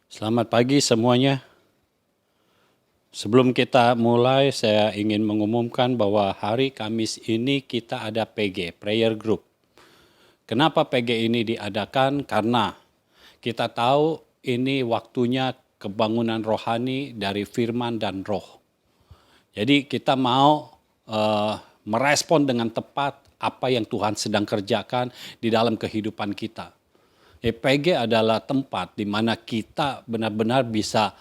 Selamat pagi semuanya. Sebelum kita mulai, saya ingin mengumumkan bahwa hari Kamis ini kita ada PG, Prayer Group. Kenapa PG ini diadakan? Karena kita tahu ini waktunya kebangunan rohani dari firman dan roh. Jadi kita mau merespon dengan tepat apa yang Tuhan sedang kerjakan di dalam kehidupan kita. PG adalah tempat di mana kita benar-benar bisa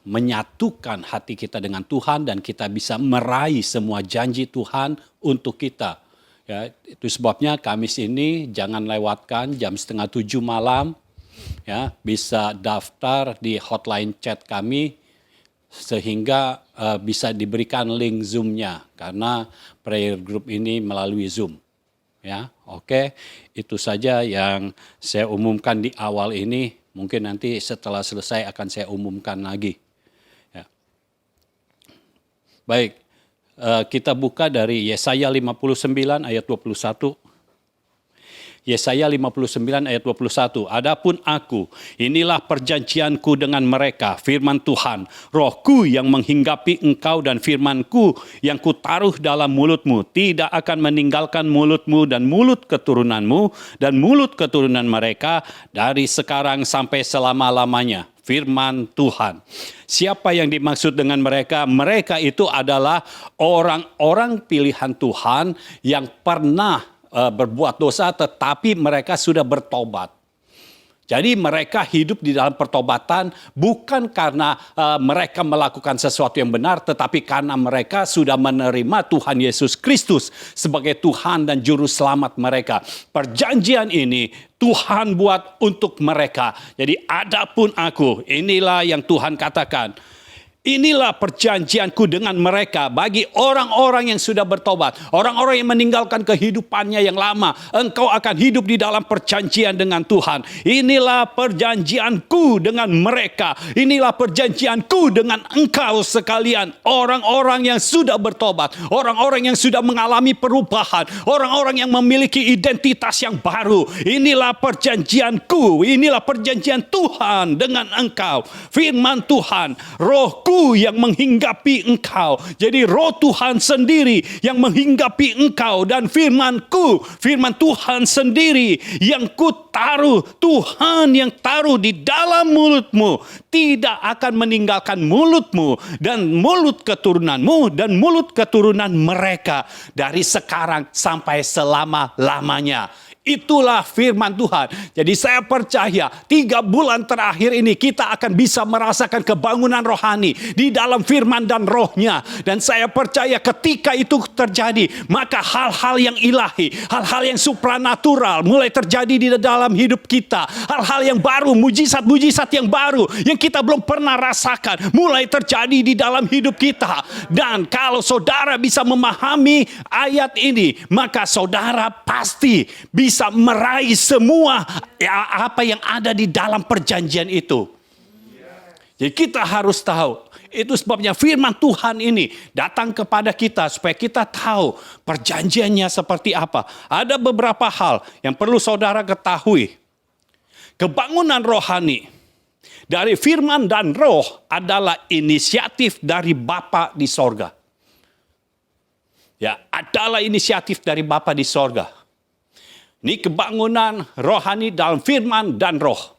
menyatukan hati kita dengan Tuhan dan kita bisa meraih semua janji Tuhan untuk kita. Ya, itu sebabnya Kamis ini jangan lewatkan jam 6:30 malam. Ya, bisa daftar di hotline chat kami sehingga bisa diberikan link Zoom-nya karena prayer group ini melalui Zoom. Ya, oke. Itu saja yang saya umumkan di awal ini. Mungkin nanti setelah selesai akan saya umumkan lagi. Ya. Baik, kita buka dari Yesaya 59 ayat 21. Yesaya 59 ayat 21. Adapun aku, inilah perjanjianku dengan mereka, firman Tuhan. Rohku yang menghinggapi engkau dan firmanku yang kutaruh dalam mulutmu. Tidak akan meninggalkan mulutmu dan mulut keturunanmu dan mulut keturunan mereka dari sekarang sampai selama-lamanya. Firman Tuhan. Siapa yang dimaksud dengan mereka? Mereka itu adalah orang-orang pilihan Tuhan yang pernah berbuat dosa tetapi mereka sudah bertobat. Jadi mereka hidup di dalam pertobatan bukan karena mereka melakukan sesuatu yang benar, tetapi karena mereka sudah menerima Tuhan Yesus Kristus sebagai Tuhan dan Juru Selamat mereka. Perjanjian ini Tuhan buat untuk mereka. Jadi adapun aku, inilah yang Tuhan katakan. Inilah perjanjianku dengan mereka bagi orang-orang yang sudah bertobat. Orang-orang yang meninggalkan kehidupannya yang lama. Engkau akan hidup di dalam perjanjian dengan Tuhan. Inilah perjanjianku dengan mereka. Inilah perjanjianku dengan engkau sekalian. Orang-orang yang sudah bertobat. Orang-orang yang sudah mengalami perubahan. Orang-orang yang memiliki identitas yang baru. Inilah perjanjianku. Inilah perjanjian Tuhan dengan engkau. Firman Tuhan. Rohku yang menghinggapi engkau. Jadi roh Tuhan sendiri yang menghinggapi engkau dan firmanku, firman Tuhan sendiri yang kutaruh, Tuhan yang taruh di dalam mulutmu tidak akan meninggalkan mulutmu dan mulut keturunanmu dan mulut keturunan mereka dari sekarang sampai selama-lamanya. Itulah firman Tuhan. Jadi saya percaya 3 bulan terakhir ini kita akan bisa merasakan kebangunan rohani di dalam firman dan rohnya. Dan saya percaya ketika itu terjadi, maka hal-hal yang ilahi, hal-hal yang supranatural mulai terjadi di dalam hidup kita. Hal-hal yang baru, mujizat-mujizat yang baru yang kita belum pernah rasakan mulai terjadi di dalam hidup kita. Dan kalau saudara bisa memahami ayat ini, maka saudara pasti bisa meraih semua apa yang ada di dalam perjanjian itu. Jadi kita harus tahu. Itu sebabnya firman Tuhan ini datang kepada kita supaya kita tahu perjanjiannya seperti apa. Ada beberapa hal yang perlu saudara ketahui. Kebangunan rohani dari firman dan roh adalah inisiatif dari Bapa di sorga. Ya, adalah inisiatif dari Bapa di sorga. Ini kebangunan rohani dalam firman dan roh.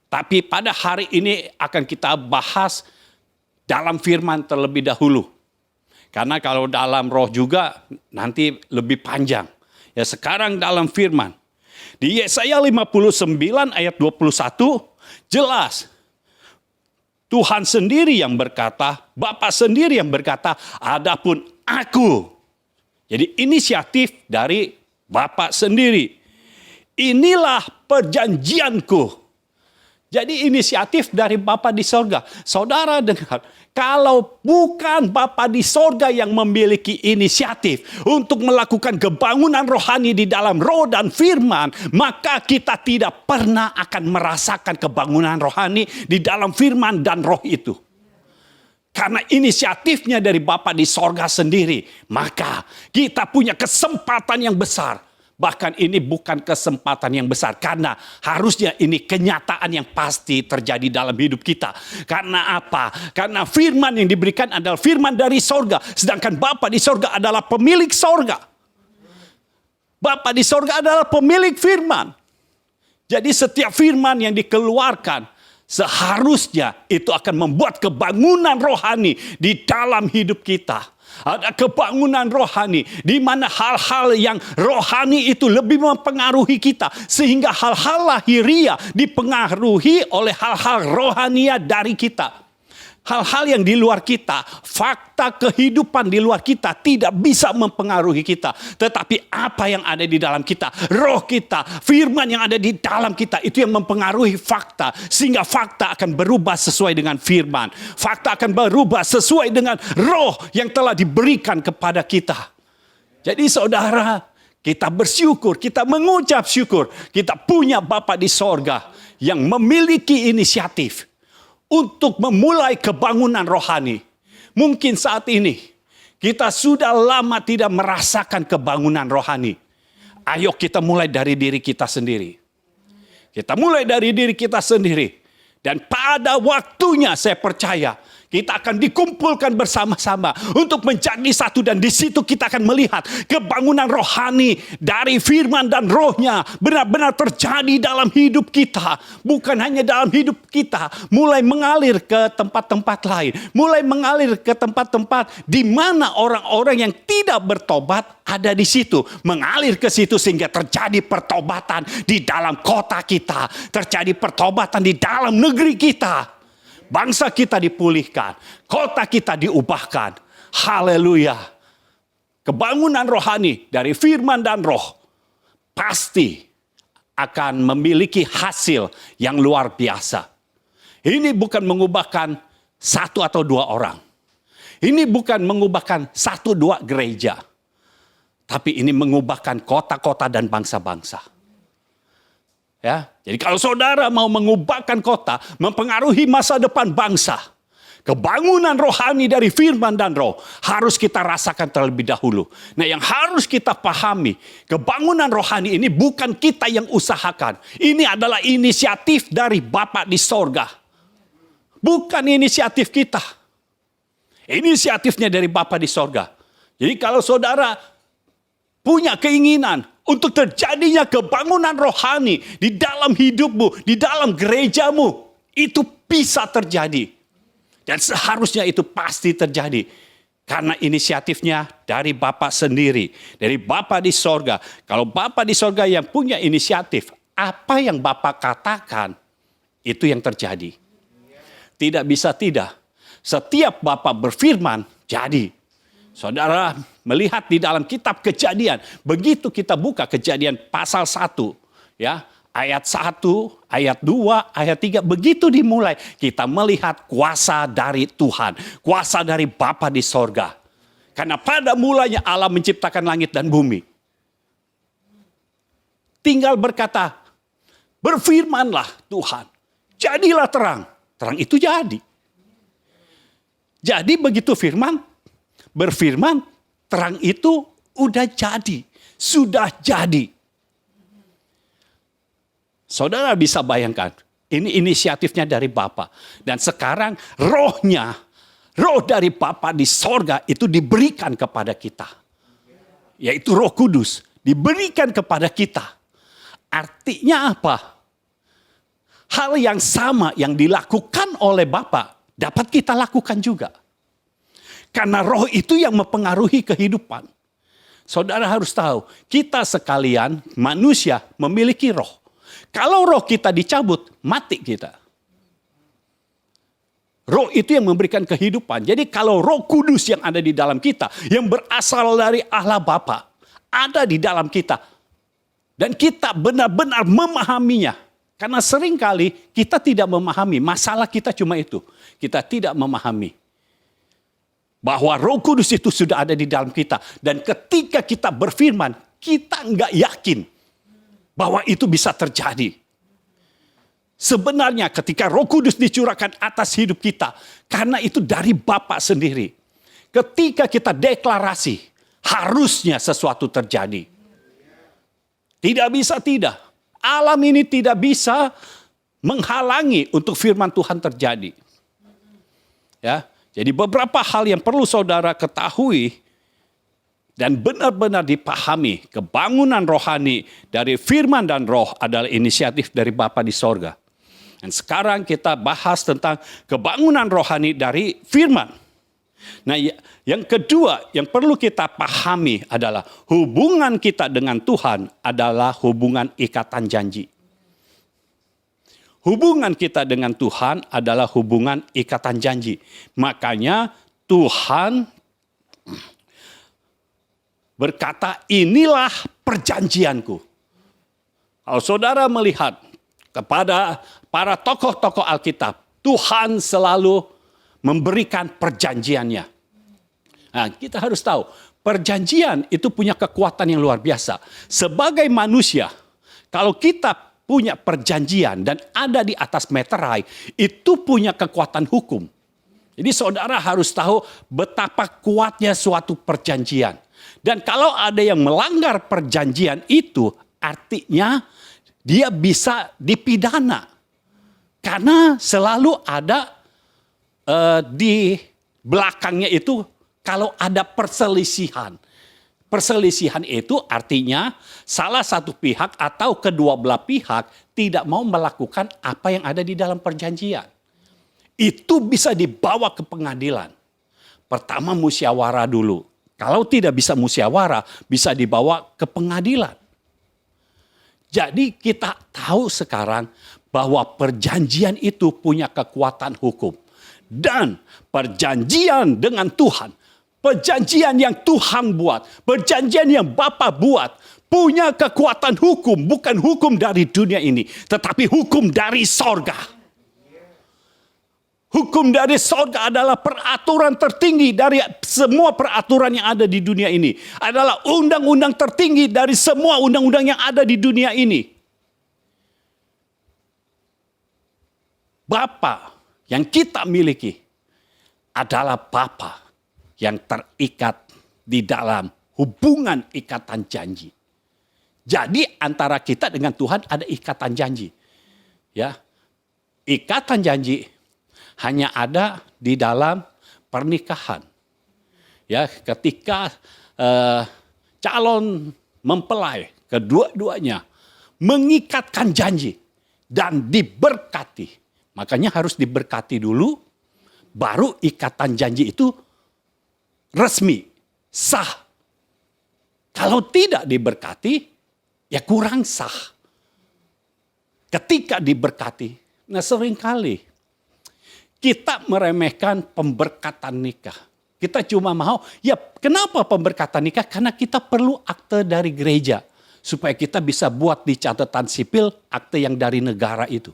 Tapi pada hari ini akan kita bahas dalam firman terlebih dahulu. Karena kalau dalam roh juga nanti lebih panjang. Ya sekarang dalam firman. Di Yesaya 59 ayat 21 jelas. Tuhan sendiri yang berkata, Bapa sendiri yang berkata, adapun aku. Jadi inisiatif dari Bapa sendiri. Inilah perjanjianku. Jadi inisiatif dari Bapa di sorga. Saudara dengar, kalau bukan Bapa di sorga yang memiliki inisiatif untuk melakukan kebangunan rohani di dalam roh dan firman, maka kita tidak pernah akan merasakan kebangunan rohani di dalam firman dan roh itu. Karena inisiatifnya dari Bapa di sorga sendiri. Maka kita punya kesempatan yang besar. Bahkan ini bukan kesempatan yang besar. Karena harusnya ini kenyataan yang pasti terjadi dalam hidup kita. Karena apa? Karena firman yang diberikan adalah firman dari sorga. Sedangkan Bapa di sorga adalah pemilik sorga. Bapa di sorga adalah pemilik firman. Jadi setiap firman yang dikeluarkan seharusnya itu akan membuat kebangunan rohani di dalam hidup kita. Ada kebangunan rohani di mana hal-hal yang rohani itu lebih mempengaruhi kita. Sehingga hal-hal lahiriah dipengaruhi oleh hal-hal rohania dari kita. Hal-hal yang di luar kita, fakta kehidupan di luar kita tidak bisa mempengaruhi kita. Tetapi apa yang ada di dalam kita, roh kita, firman yang ada di dalam kita, itu yang mempengaruhi fakta. Sehingga fakta akan berubah sesuai dengan firman. Fakta akan berubah sesuai dengan roh yang telah diberikan kepada kita. Jadi saudara, kita bersyukur, kita mengucap syukur. Kita punya Bapa di sorga yang memiliki inisiatif untuk memulai kebangunan rohani. Mungkin saat ini kita sudah lama tidak merasakan kebangunan rohani. Ayo kita mulai dari diri kita sendiri. Kita mulai dari diri kita sendiri. Dan pada waktunya saya percaya kita akan dikumpulkan bersama-sama untuk menjadi satu. Dan di situ kita akan melihat kebangunan rohani dari firman dan rohnya benar-benar terjadi dalam hidup kita. Bukan hanya dalam hidup kita. Mulai mengalir ke tempat-tempat lain. Mulai mengalir ke tempat-tempat di mana orang-orang yang tidak bertobat ada di situ. Mengalir ke situ sehingga terjadi pertobatan di dalam kota kita. Terjadi pertobatan di dalam negeri kita. Bangsa kita dipulihkan, kota kita diubahkan. Haleluya. Kebangunan rohani dari firman dan roh pasti akan memiliki hasil yang luar biasa. Ini bukan mengubahkan satu atau dua orang. Ini bukan mengubahkan satu dua gereja. Tapi ini mengubahkan kota-kota dan bangsa-bangsa. Ya, jadi kalau saudara mau mengubahkan kota, mempengaruhi masa depan bangsa, kebangunan rohani dari firman dan roh harus kita rasakan terlebih dahulu. Nah, yang harus kita pahami, kebangunan rohani ini bukan kita yang usahakan. Ini adalah inisiatif dari Bapa di sorga. Bukan inisiatif kita. Inisiatifnya dari Bapa di sorga. Jadi kalau saudara punya keinginan untuk terjadinya kebangunan rohani di dalam hidupmu, di dalam gerejamu, itu bisa terjadi. Dan seharusnya itu pasti terjadi. Karena inisiatifnya dari Bapa sendiri, dari Bapa di sorga. Kalau Bapa di sorga yang punya inisiatif, apa yang Bapa katakan, itu yang terjadi. Tidak bisa tidak. Setiap Bapa berfirman, jadi. Saudara melihat di dalam kitab Kejadian, begitu kita buka Kejadian pasal 1, ya, ayat 1, ayat 2, ayat 3, begitu dimulai kita melihat kuasa dari Tuhan, kuasa dari Bapa di sorga. Karena pada mulanya Allah menciptakan langit dan bumi. Tinggal berkata, berfirmanlah Tuhan, jadilah terang. Terang itu jadi. Jadi begitu berfirman, terang itu udah jadi, sudah jadi. Saudara bisa bayangkan, ini inisiatifnya dari Bapa. Dan sekarang roh dari Bapa di sorga itu diberikan kepada kita. Yaitu Roh Kudus, diberikan kepada kita. Artinya apa? Hal yang sama yang dilakukan oleh Bapa dapat kita lakukan juga. Karena roh itu yang mempengaruhi kehidupan. Saudara harus tahu, kita sekalian manusia memiliki roh. Kalau roh kita dicabut, mati kita. Roh itu yang memberikan kehidupan. Jadi kalau Roh Kudus yang ada di dalam kita, yang berasal dari Allah Bapa, ada di dalam kita. Dan kita benar-benar memahaminya. Karena seringkali kita tidak memahami. Masalah kita cuma itu. Kita tidak memahami bahwa Roh Kudus itu sudah ada di dalam kita. Dan ketika kita berfirman, kita nggak yakin bahwa itu bisa terjadi. Sebenarnya ketika Roh Kudus dicurahkan atas hidup kita, karena itu dari Bapa sendiri. Ketika kita deklarasi, harusnya sesuatu terjadi. Tidak bisa tidak. Alam ini tidak bisa menghalangi untuk firman Tuhan terjadi. Ya, jadi beberapa hal yang perlu saudara ketahui dan benar-benar dipahami, kebangunan rohani dari firman dan roh adalah inisiatif dari Bapa di sorga. Dan sekarang kita bahas tentang kebangunan rohani dari firman. Nah, yang kedua yang perlu kita pahami adalah hubungan kita dengan Tuhan adalah hubungan ikatan janji. Hubungan kita dengan Tuhan adalah hubungan ikatan janji. Makanya Tuhan berkata, inilah perjanjianku. Kalau saudara melihat kepada para tokoh-tokoh Alkitab, Tuhan selalu memberikan perjanjiannya. Nah, kita harus tahu, perjanjian itu punya kekuatan yang luar biasa. Sebagai manusia, kalau kita punya perjanjian dan ada di atas meterai, itu punya kekuatan hukum. Jadi saudara harus tahu betapa kuatnya suatu perjanjian. Dan kalau ada yang melanggar perjanjian itu, artinya dia bisa dipidana. Karena selalu ada di belakangnya itu kalau ada perselisihan. Perselisihan itu artinya salah satu pihak atau kedua belah pihak tidak mau melakukan apa yang ada di dalam perjanjian. Itu bisa dibawa ke pengadilan. Pertama musyawarah dulu. Kalau tidak bisa musyawarah, bisa dibawa ke pengadilan. Jadi kita tahu sekarang bahwa perjanjian itu punya kekuatan hukum. Dan perjanjian dengan Tuhan, perjanjian yang Tuhan buat, perjanjian yang Bapa buat, punya kekuatan hukum, bukan hukum dari dunia ini, tetapi hukum dari sorga. Hukum dari sorga adalah peraturan tertinggi dari semua peraturan yang ada di dunia ini. Adalah undang-undang tertinggi dari semua undang-undang yang ada di dunia ini. Bapa yang kita miliki adalah Bapa yang terikat di dalam hubungan ikatan janji. Jadi antara kita dengan Tuhan ada ikatan janji. Ya. Ikatan janji hanya ada di dalam pernikahan. Ya, ketika calon mempelai kedua-duanya mengikatkan janji dan diberkati. Makanya harus diberkati dulu, baru ikatan janji itu resmi, sah. Kalau tidak diberkati, ya kurang sah. Ketika diberkati, nah seringkali kita meremehkan pemberkatan nikah. Kita cuma mau, ya kenapa pemberkatan nikah? Karena kita perlu akte dari gereja. Supaya kita bisa buat di catatan sipil akte yang dari negara itu.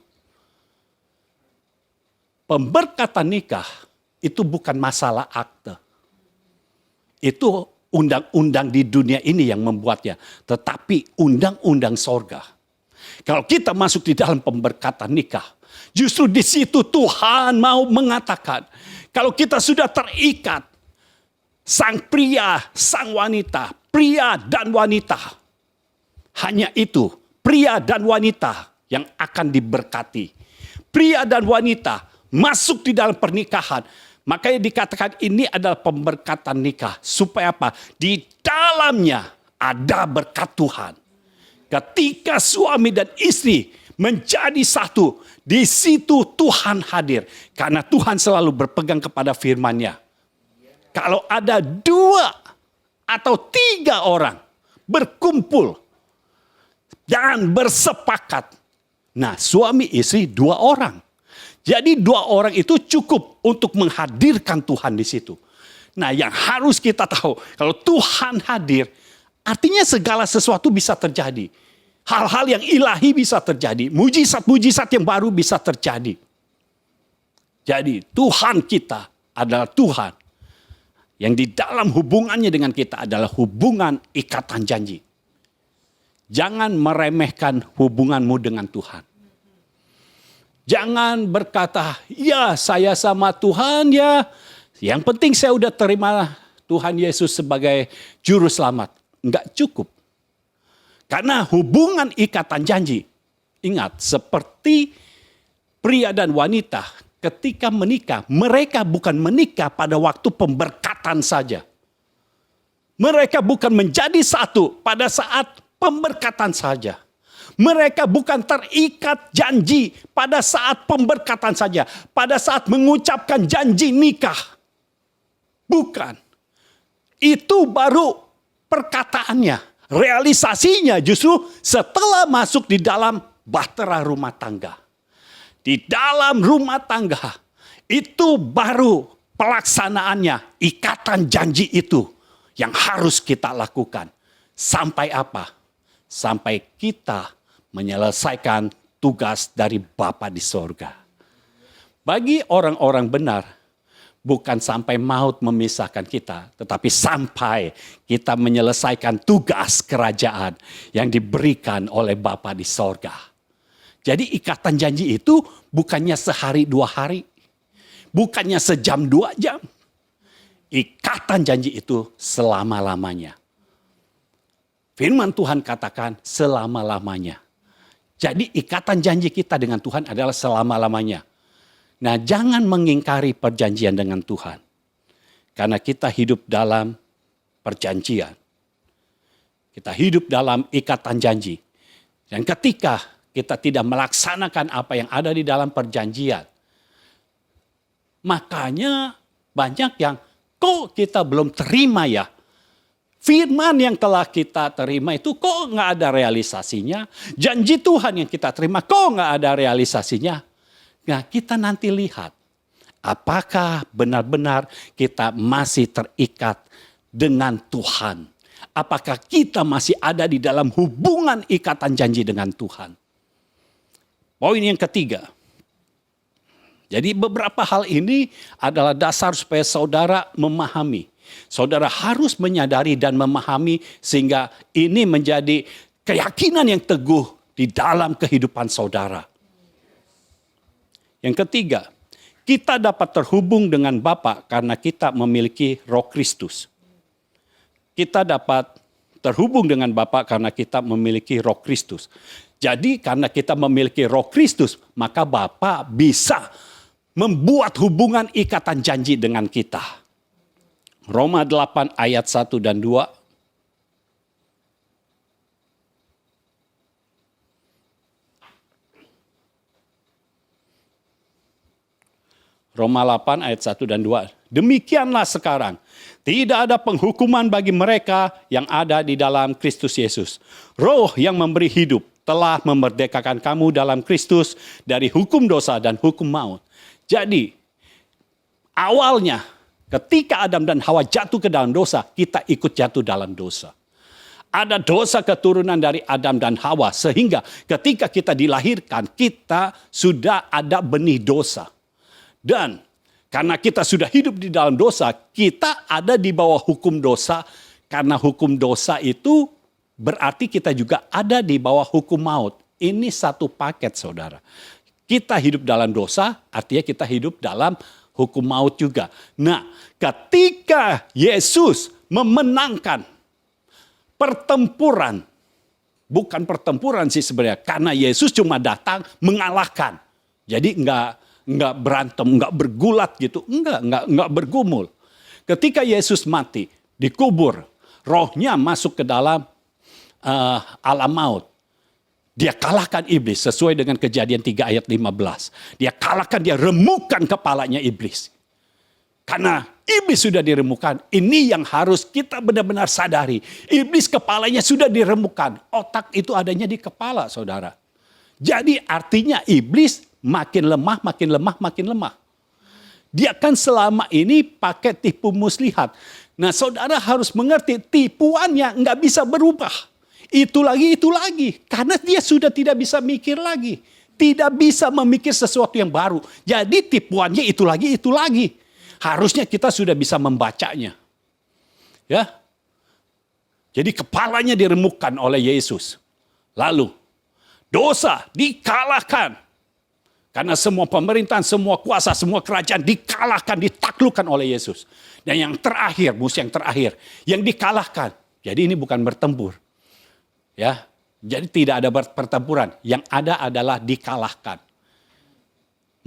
Pemberkatan nikah itu bukan masalah akte. Itu undang-undang di dunia ini yang membuatnya. Tetapi undang-undang sorga. Kalau kita masuk di dalam pemberkatan nikah, justru di situ Tuhan mau mengatakan, kalau kita sudah terikat, sang pria, sang wanita, pria dan wanita, hanya itu, pria dan wanita yang akan diberkati. Pria dan wanita masuk di dalam pernikahan. Makanya dikatakan ini adalah pemberkatan nikah. Supaya apa? Di dalamnya ada berkat Tuhan. Ketika suami dan istri menjadi satu, di situ Tuhan hadir. Karena Tuhan selalu berpegang kepada firman-Nya. Kalau ada 2 atau 3 orang berkumpul dan bersepakat. Nah, suami istri 2 orang. Jadi 2 orang itu cukup untuk menghadirkan Tuhan di situ. Nah, yang harus kita tahu, kalau Tuhan hadir, artinya segala sesuatu bisa terjadi. Hal-hal yang ilahi bisa terjadi. Mujizat-mujizat yang baru bisa terjadi. Jadi Tuhan kita adalah Tuhan yang di dalam hubungannya dengan kita adalah hubungan ikatan janji. Jangan meremehkan hubunganmu dengan Tuhan. Jangan berkata, ya saya sama Tuhan ya. Yang penting saya udah terima Tuhan Yesus sebagai juru selamat. Enggak cukup. Karena hubungan ikatan janji, ingat seperti pria dan wanita ketika menikah, mereka bukan menikah pada waktu pemberkatan saja. Mereka bukan menjadi satu pada saat pemberkatan saja. Mereka bukan terikat janji pada saat pemberkatan saja. Pada saat mengucapkan janji nikah. Bukan. Itu baru perkataannya. Realisasinya justru setelah masuk di dalam bahtera rumah tangga. Di dalam rumah tangga itu baru pelaksanaannya. Ikatan janji itu yang harus kita lakukan. Sampai apa? Sampai kita menyelesaikan tugas dari Bapa di sorga. Bagi orang-orang benar, bukan sampai maut memisahkan kita, tetapi sampai kita menyelesaikan tugas kerajaan yang diberikan oleh Bapa di sorga. Jadi ikatan janji itu bukannya sehari 2 hari, bukannya sejam 2 jam. Ikatan janji itu selama-lamanya. Firman Tuhan katakan selama-lamanya. Jadi ikatan janji kita dengan Tuhan adalah selama-lamanya. Nah, jangan mengingkari perjanjian dengan Tuhan. Karena kita hidup dalam perjanjian. Kita hidup dalam ikatan janji. Dan ketika kita tidak melaksanakan apa yang ada di dalam perjanjian, makanya banyak yang, kok kita belum terima ya? Firman yang telah kita terima itu kok nggak ada realisasinya. Janji Tuhan yang kita terima kok nggak ada realisasinya. Nah, kita nanti lihat apakah benar-benar kita masih terikat dengan Tuhan. Apakah kita masih ada di dalam hubungan ikatan janji dengan Tuhan. Poin yang ketiga. Jadi beberapa hal ini adalah dasar supaya saudara memahami. Saudara harus menyadari dan memahami sehingga ini menjadi keyakinan yang teguh di dalam kehidupan saudara. Yang ketiga, kita dapat terhubung dengan Bapa karena kita memiliki Roh Kristus. Kita dapat terhubung dengan Bapa karena kita memiliki Roh Kristus. Jadi karena kita memiliki Roh Kristus, maka Bapa bisa membuat hubungan ikatan janji dengan kita. Roma 8 ayat 1 dan 2. Roma 8 ayat 1 dan 2. Demikianlah sekarang. Tidak ada penghukuman bagi mereka yang ada di dalam Kristus Yesus. Roh yang memberi hidup telah memerdekakan kamu dalam Kristus dari hukum dosa dan hukum maut. Jadi, awalnya ketika Adam dan Hawa jatuh ke dalam dosa, kita ikut jatuh dalam dosa. Ada dosa keturunan dari Adam dan Hawa, sehingga ketika kita dilahirkan, kita sudah ada benih dosa. Dan karena kita sudah hidup di dalam dosa, kita ada di bawah hukum dosa. Karena hukum dosa itu berarti kita juga ada di bawah hukum maut. Ini satu paket, saudara. Kita hidup dalam dosa, artinya kita hidup dalam hukum maut juga. Nah, ketika Yesus memenangkan pertempuran, bukan pertempuran sih sebenarnya, karena Yesus cuma datang mengalahkan. Jadi enggak berantem, enggak bergulat gitu, enggak bergumul. Ketika Yesus mati, dikubur, rohnya masuk ke dalam alam maut. Dia kalahkan iblis sesuai dengan Kejadian 3 ayat 15. Dia kalahkan, dia remukkan kepalanya iblis. Karena iblis sudah diremukkan, ini yang harus kita benar-benar sadari. Iblis kepalanya sudah diremukkan. Otak itu adanya di kepala, saudara. Jadi artinya iblis makin lemah, makin lemah, makin lemah. Dia kan selama ini pakai tipu muslihat. Nah, saudara harus mengerti tipuannya nggak bisa berubah. Itu lagi. Karena dia sudah tidak bisa mikir lagi. Tidak bisa memikir sesuatu yang baru. Jadi tipuannya itu lagi. Harusnya kita sudah bisa membacanya. Ya. Jadi kepalanya diremukkan oleh Yesus. Lalu dosa dikalahkan. Karena semua pemerintahan, semua kuasa, semua kerajaan dikalahkan, ditaklukkan oleh Yesus. Dan yang terakhir, musuh yang terakhir, yang dikalahkan. Jadi ini bukan bertempur. Ya, Jadi tidak ada pertempuran. Yang ada adalah dikalahkan.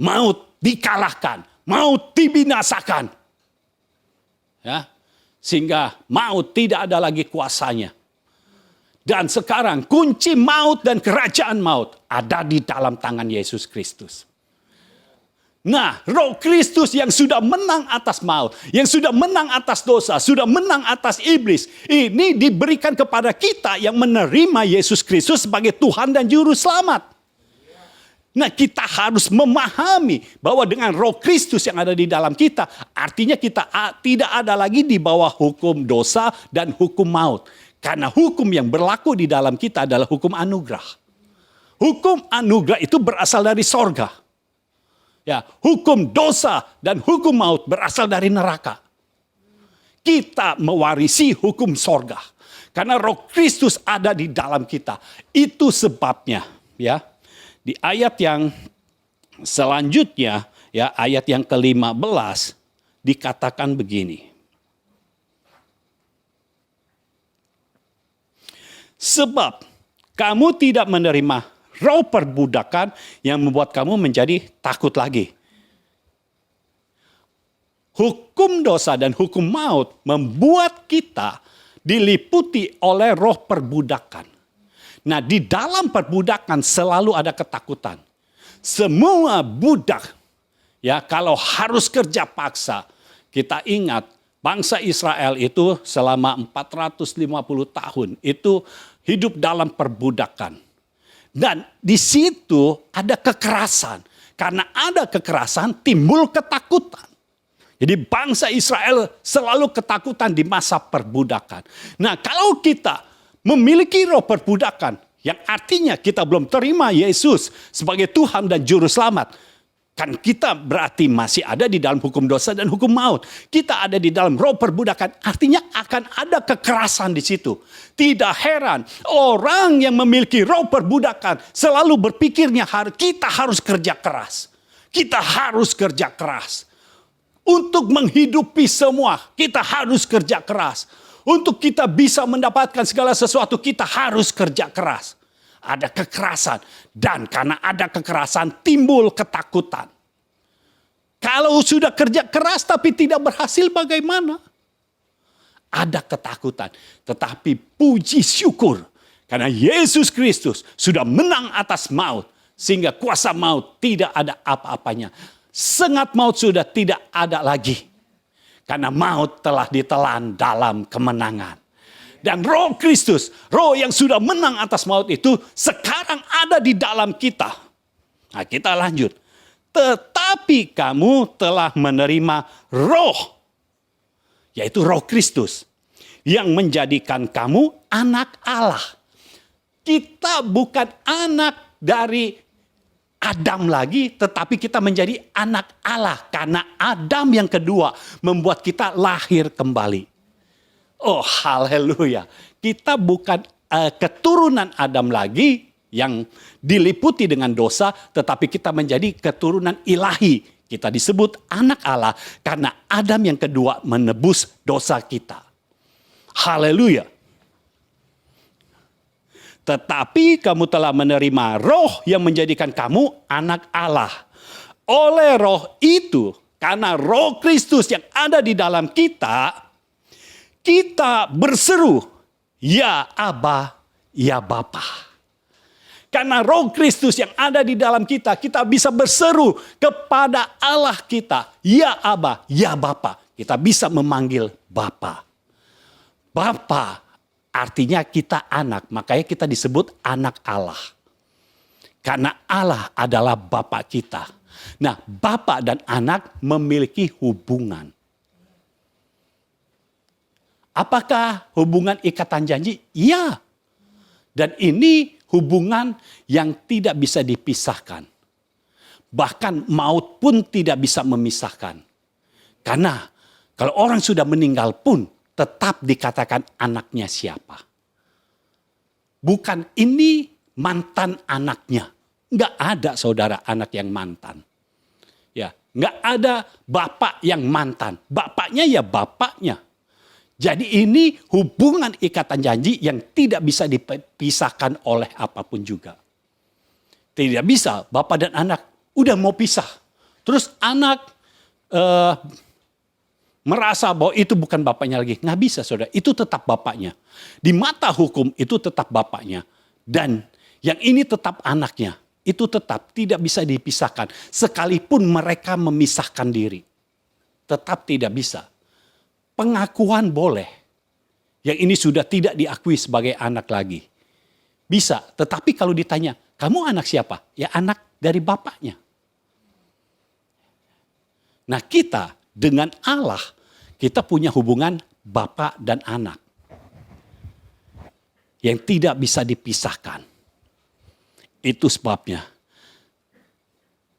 Maut dikalahkan. Maut dibinasakan. Ya. Sehingga maut tidak ada lagi kuasanya. Dan sekarang kunci maut dan kerajaan maut ada di dalam tangan Yesus Kristus. Nah, Roh Kristus yang sudah menang atas maut, yang sudah menang atas dosa, sudah menang atas iblis, ini diberikan kepada kita yang menerima Yesus Kristus sebagai Tuhan dan Juru Selamat. Nah, kita harus memahami bahwa dengan Roh Kristus yang ada di dalam kita, artinya kita tidak ada lagi di bawah hukum dosa dan hukum maut. Karena hukum yang berlaku di dalam kita adalah hukum anugerah. Hukum anugerah itu berasal dari sorga. Ya, hukum dosa dan hukum maut berasal dari neraka. Kita mewarisi hukum sorga. Karena Roh Kristus ada di dalam kita. Itu sebabnya, ya. Di ayat yang selanjutnya, ya, ayat yang ke-15 dikatakan begini. Sebab kamu tidak menerima roh perbudakan yang membuat kamu menjadi takut lagi. Hukum dosa dan hukum maut membuat kita diliputi oleh roh perbudakan. Nah, di dalam perbudakan selalu ada ketakutan. Semua budak, ya, kalau harus kerja paksa, kita ingat bangsa Israel itu selama 450 tahun itu hidup dalam perbudakan. Dan di situ ada kekerasan. Karena ada kekerasan timbul ketakutan. Jadi bangsa Israel selalu ketakutan di masa perbudakan. Nah, kalau kita memiliki roh perbudakan, yang artinya kita belum terima Yesus sebagai Tuhan dan Juru Selamat, kan kita berarti masih ada di dalam hukum dosa dan hukum maut. Kita ada di dalam roh perbudakan, artinya akan ada kekerasan di situ. Tidak heran orang yang memiliki roh perbudakan selalu berpikirnya kita harus kerja keras. Kita harus kerja keras. Untuk menghidupi semua, kita harus kerja keras. Untuk kita bisa mendapatkan segala sesuatu, kita harus kerja keras. Ada kekerasan. Dan karena ada kekerasan, timbul ketakutan. Kalau sudah kerja keras tapi tidak berhasil, bagaimana? Ada ketakutan. Tetapi puji syukur. Karena Yesus Kristus sudah menang atas maut. Sehingga kuasa maut tidak ada apa-apanya. Sengat maut sudah tidak ada lagi. Karena maut telah ditelan dalam kemenangan. Dan roh Kristus, roh yang sudah menang atas maut itu sekarang ada di dalam kita. Nah, kita lanjut. Tetapi kamu telah menerima roh, yaitu roh Kristus, yang menjadikan kamu anak Allah. Kita bukan anak dari Adam lagi, tetapi kita menjadi anak Allah. Karena Adam yang kedua membuat kita lahir kembali. Oh, haleluya. Kita bukan keturunan Adam lagi yang diliputi dengan dosa, tetapi kita menjadi keturunan ilahi. Kita disebut anak Allah karena Adam yang kedua menebus dosa kita. Haleluya. Tetapi kamu telah menerima roh yang menjadikan kamu anak Allah. Oleh roh itu, karena roh Kristus yang ada di dalam kita, kita berseru, ya Aba, ya Bapa. Karena roh Kristus yang ada di dalam kita, kita bisa berseru kepada Allah kita, ya Aba, ya Bapa. Kita bisa memanggil Bapa. Bapa artinya kita anak, makanya kita disebut anak Allah. Karena Allah adalah Bapa kita. Nah, Bapa dan anak memiliki hubungan. Apakah hubungan ikatan janji? Iya. Dan ini hubungan yang tidak bisa dipisahkan. Bahkan maut pun tidak bisa memisahkan. Karena kalau orang sudah meninggal pun tetap dikatakan anaknya siapa. Bukan ini mantan anaknya. Enggak ada saudara anak yang mantan. Ya, enggak ada bapak yang mantan. Bapaknya ya bapaknya. Jadi ini hubungan ikatan janji yang tidak bisa dipisahkan oleh apapun juga. Tidak bisa bapak dan anak udah mau pisah. Terus anak merasa bahwa itu bukan bapaknya lagi. Nggak bisa saudara, itu tetap bapaknya. Di mata hukum itu tetap bapaknya. Dan yang ini tetap anaknya. Itu tetap tidak bisa dipisahkan. Sekalipun mereka memisahkan diri. Tetap tidak bisa. Pengakuan boleh. Yang ini sudah tidak diakui sebagai anak lagi. Bisa, tetapi kalau ditanya, kamu anak siapa? Ya anak dari bapaknya. Nah kita dengan Allah, kita punya hubungan bapak dan anak. Yang tidak bisa dipisahkan. Itu sebabnya.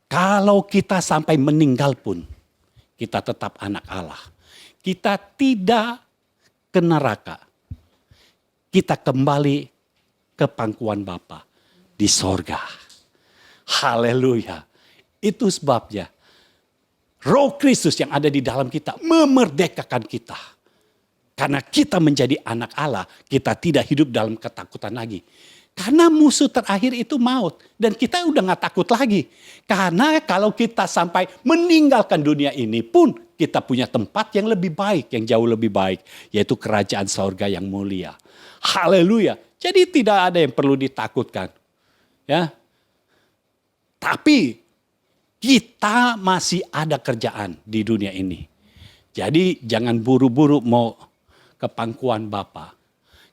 Kalau kita sampai meninggal pun, kita tetap anak Allah. Kita tidak ke neraka. Kita kembali ke pangkuan Bapa di sorga. Haleluya. Itu sebabnya Roh Kristus yang ada di dalam kita memerdekakan kita. Karena kita menjadi anak Allah, kita tidak hidup dalam ketakutan lagi. Karena musuh terakhir itu maut. Dan kita udah gak takut lagi. Karena kalau kita sampai meninggalkan dunia ini pun, kita punya tempat yang lebih baik, yang jauh lebih baik. Yaitu kerajaan sorga yang mulia. Haleluya. Jadi tidak ada yang perlu ditakutkan. Ya. Tapi kita masih ada kerjaan di dunia ini. Jadi jangan buru-buru mau ke pangkuan Bapa.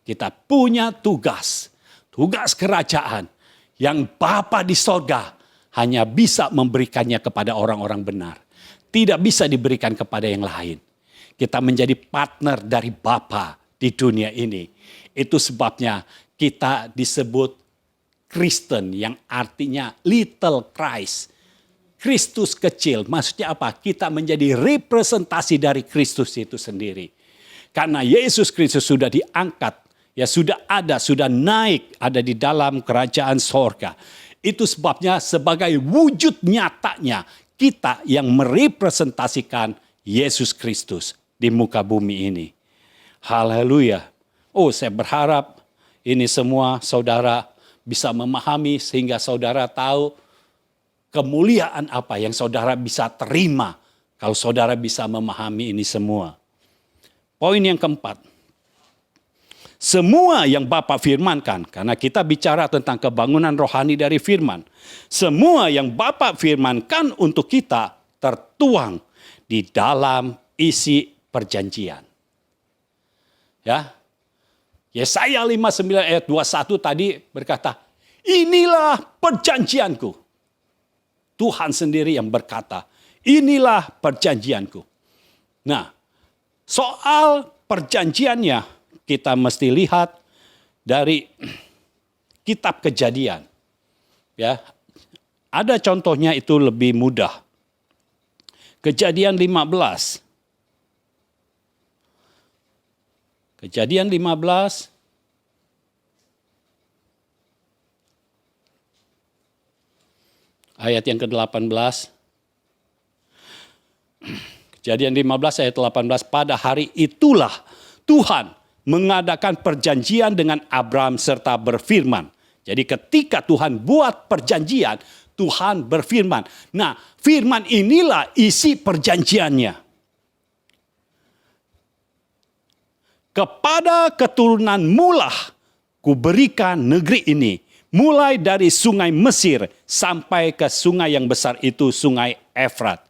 Kita punya tugas. Tugas kerajaan yang Bapa di sorga hanya bisa memberikannya kepada orang-orang benar. Tidak bisa diberikan kepada yang lain. Kita menjadi partner dari Bapa di dunia ini. Itu sebabnya kita disebut Kristen yang artinya little Christ. Kristus kecil. Maksudnya apa? Kita menjadi representasi dari Kristus itu sendiri. Karena Yesus Kristus sudah diangkat. Ya sudah ada, sudah naik, ada di dalam kerajaan sorga. Itu sebabnya sebagai wujud nyatanya kita yang merepresentasikan Yesus Kristus di muka bumi ini. Haleluya. Oh, saya berharap ini semua saudara bisa memahami sehingga saudara tahu kemuliaan apa yang saudara bisa terima kalau saudara bisa memahami ini semua. Poin yang keempat. Semua yang Bapa firmankan, karena kita bicara tentang kebangunan rohani dari firman. Semua yang Bapa firmankan untuk kita tertuang di dalam isi perjanjian. Ya. Yesaya 59 ayat 21 tadi berkata, inilah perjanjianku. Tuhan sendiri yang berkata, inilah perjanjianku. Nah, soal perjanjiannya, kita mesti lihat dari kitab Kejadian. Ya. Ada contohnya itu lebih mudah. Kejadian 15. Kejadian 15 ayat yang ke-18. Kejadian 15 ayat 18. Pada hari itulah Tuhan mengadakan perjanjian dengan Abram serta berfirman. Jadi ketika Tuhan buat perjanjian, Tuhan berfirman. Nah, firman inilah isi perjanjiannya. Kepada keturunanmu lah kuberikan negeri ini. Mulai dari sungai Mesir sampai ke sungai yang besar itu, sungai Efrat.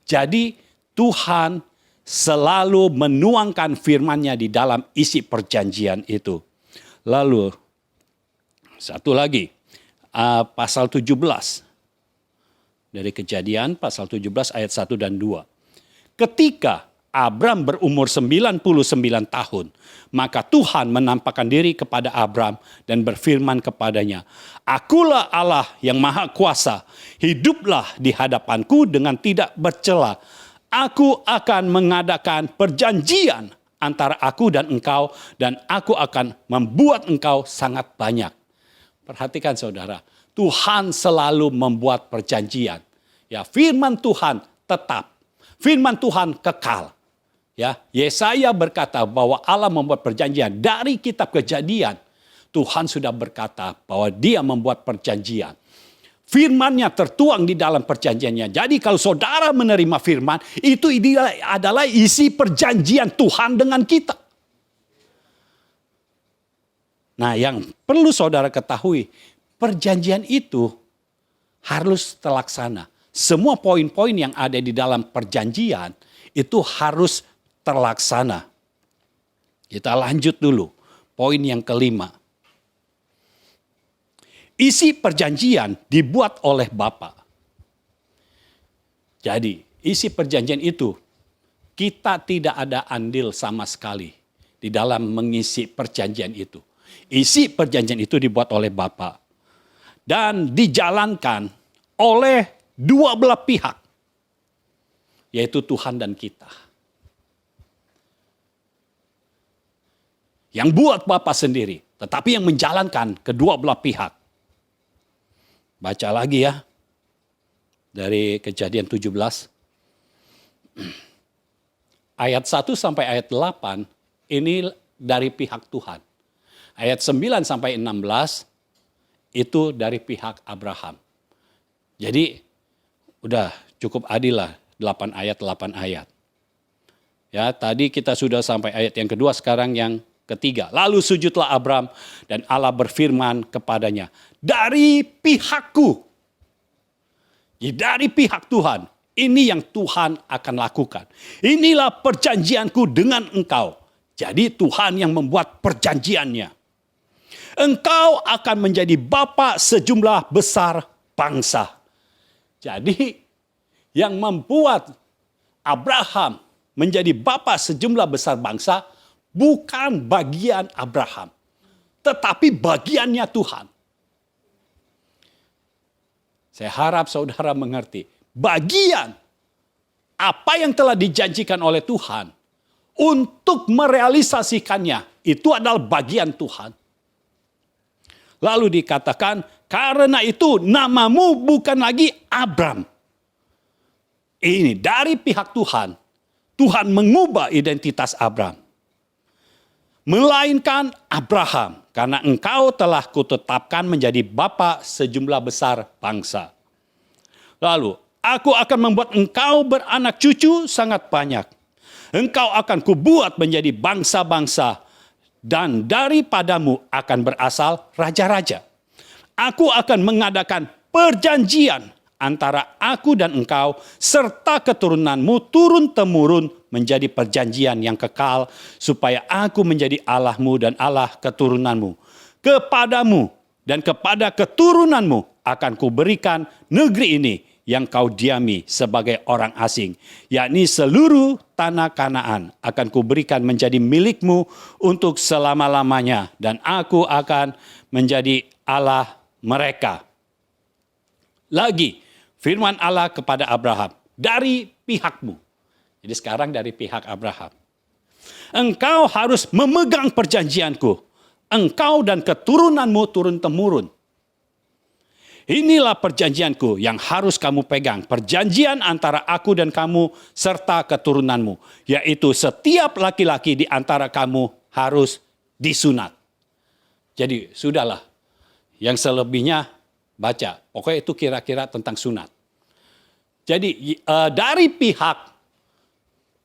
Jadi Tuhan selalu menuangkan firman-Nya di dalam isi perjanjian itu. Lalu, satu lagi, pasal 17. Dari Kejadian, pasal 17 ayat 1 dan 2. Ketika Abram berumur 99 tahun, maka Tuhan menampakkan diri kepada Abram dan berfirman kepadanya, Akulah Allah yang maha kuasa, hiduplah di hadapanku dengan tidak bercela. Aku akan mengadakan perjanjian antara aku dan engkau, dan aku akan membuat engkau sangat banyak. Perhatikan saudara, Tuhan selalu membuat perjanjian. Ya, firman Tuhan tetap, firman Tuhan kekal. Ya, Yesaya berkata bahwa Allah membuat perjanjian. Dari kitab Kejadian, Tuhan sudah berkata bahwa Dia membuat perjanjian. Firman-Nya tertuang di dalam perjanjiannya. Jadi kalau saudara menerima firman, itu adalah isi perjanjian Tuhan dengan kita. Nah, yang perlu saudara ketahui, perjanjian itu harus terlaksana. Semua poin-poin yang ada di dalam perjanjian itu harus terlaksana. Kita lanjut dulu. Poin yang kelima. Isi perjanjian dibuat oleh Bapa. Jadi, isi perjanjian itu kita tidak ada andil sama sekali di dalam mengisi perjanjian itu. Isi perjanjian itu dibuat oleh Bapa dan dijalankan oleh dua belah pihak, yaitu Tuhan dan kita. Yang buat Bapa sendiri, tetapi yang menjalankan kedua belah pihak. Baca lagi ya, dari Kejadian 17. Ayat 1 sampai ayat 8, ini dari pihak Tuhan. Ayat 9 sampai 16, itu dari pihak Abraham. Jadi, udah cukup adil lah, 8 ayat. Ya, tadi kita sudah sampai ayat yang kedua, sekarang yang ketiga. Lalu sujudlah Abram dan Allah berfirman kepadanya, dari pihakku. Jadi dari pihak Tuhan, ini yang Tuhan akan lakukan. Inilah perjanjianku dengan engkau. Jadi Tuhan yang membuat perjanjiannya. Engkau akan menjadi bapa sejumlah besar bangsa. Jadi yang membuat Abraham menjadi bapa sejumlah besar bangsa bukan bagian Abraham, tetapi bagiannya Tuhan. Saya harap saudara mengerti, bagian apa yang telah dijanjikan oleh Tuhan untuk merealisasikannya itu adalah bagian Tuhan. Lalu dikatakan, karena itu namamu bukan lagi Abram. Ini dari pihak Tuhan. Tuhan mengubah identitas Abram. Melainkan Abraham, karena engkau telah kutetapkan menjadi bapa sejumlah besar bangsa. Lalu, aku akan membuat engkau beranak cucu sangat banyak. Engkau akan kubuat menjadi bangsa-bangsa, dan daripadamu akan berasal raja-raja. Aku akan mengadakan perjanjian antara aku dan engkau, serta keturunanmu turun-temurun menjadi perjanjian yang kekal, supaya aku menjadi Allahmu dan Allah keturunanmu. Kepadamu dan kepada keturunanmu akan kuberikan negeri ini yang kau diami sebagai orang asing, yakni seluruh tanah Kanaan akan kuberikan menjadi milikmu untuk selama-lamanya, dan aku akan menjadi Allah mereka. Lagi, firman Allah kepada Abraham, dari pihakmu. Jadi sekarang dari pihak Abraham. Engkau harus memegang perjanjianku. Engkau dan keturunanmu turun-temurun. Inilah perjanjianku yang harus kamu pegang. Perjanjian antara aku dan kamu serta keturunanmu. Yaitu setiap laki-laki di antara kamu harus disunat. Jadi sudahlah. Yang selebihnya baca. Pokoknya itu kira-kira tentang sunat. Jadi dari pihak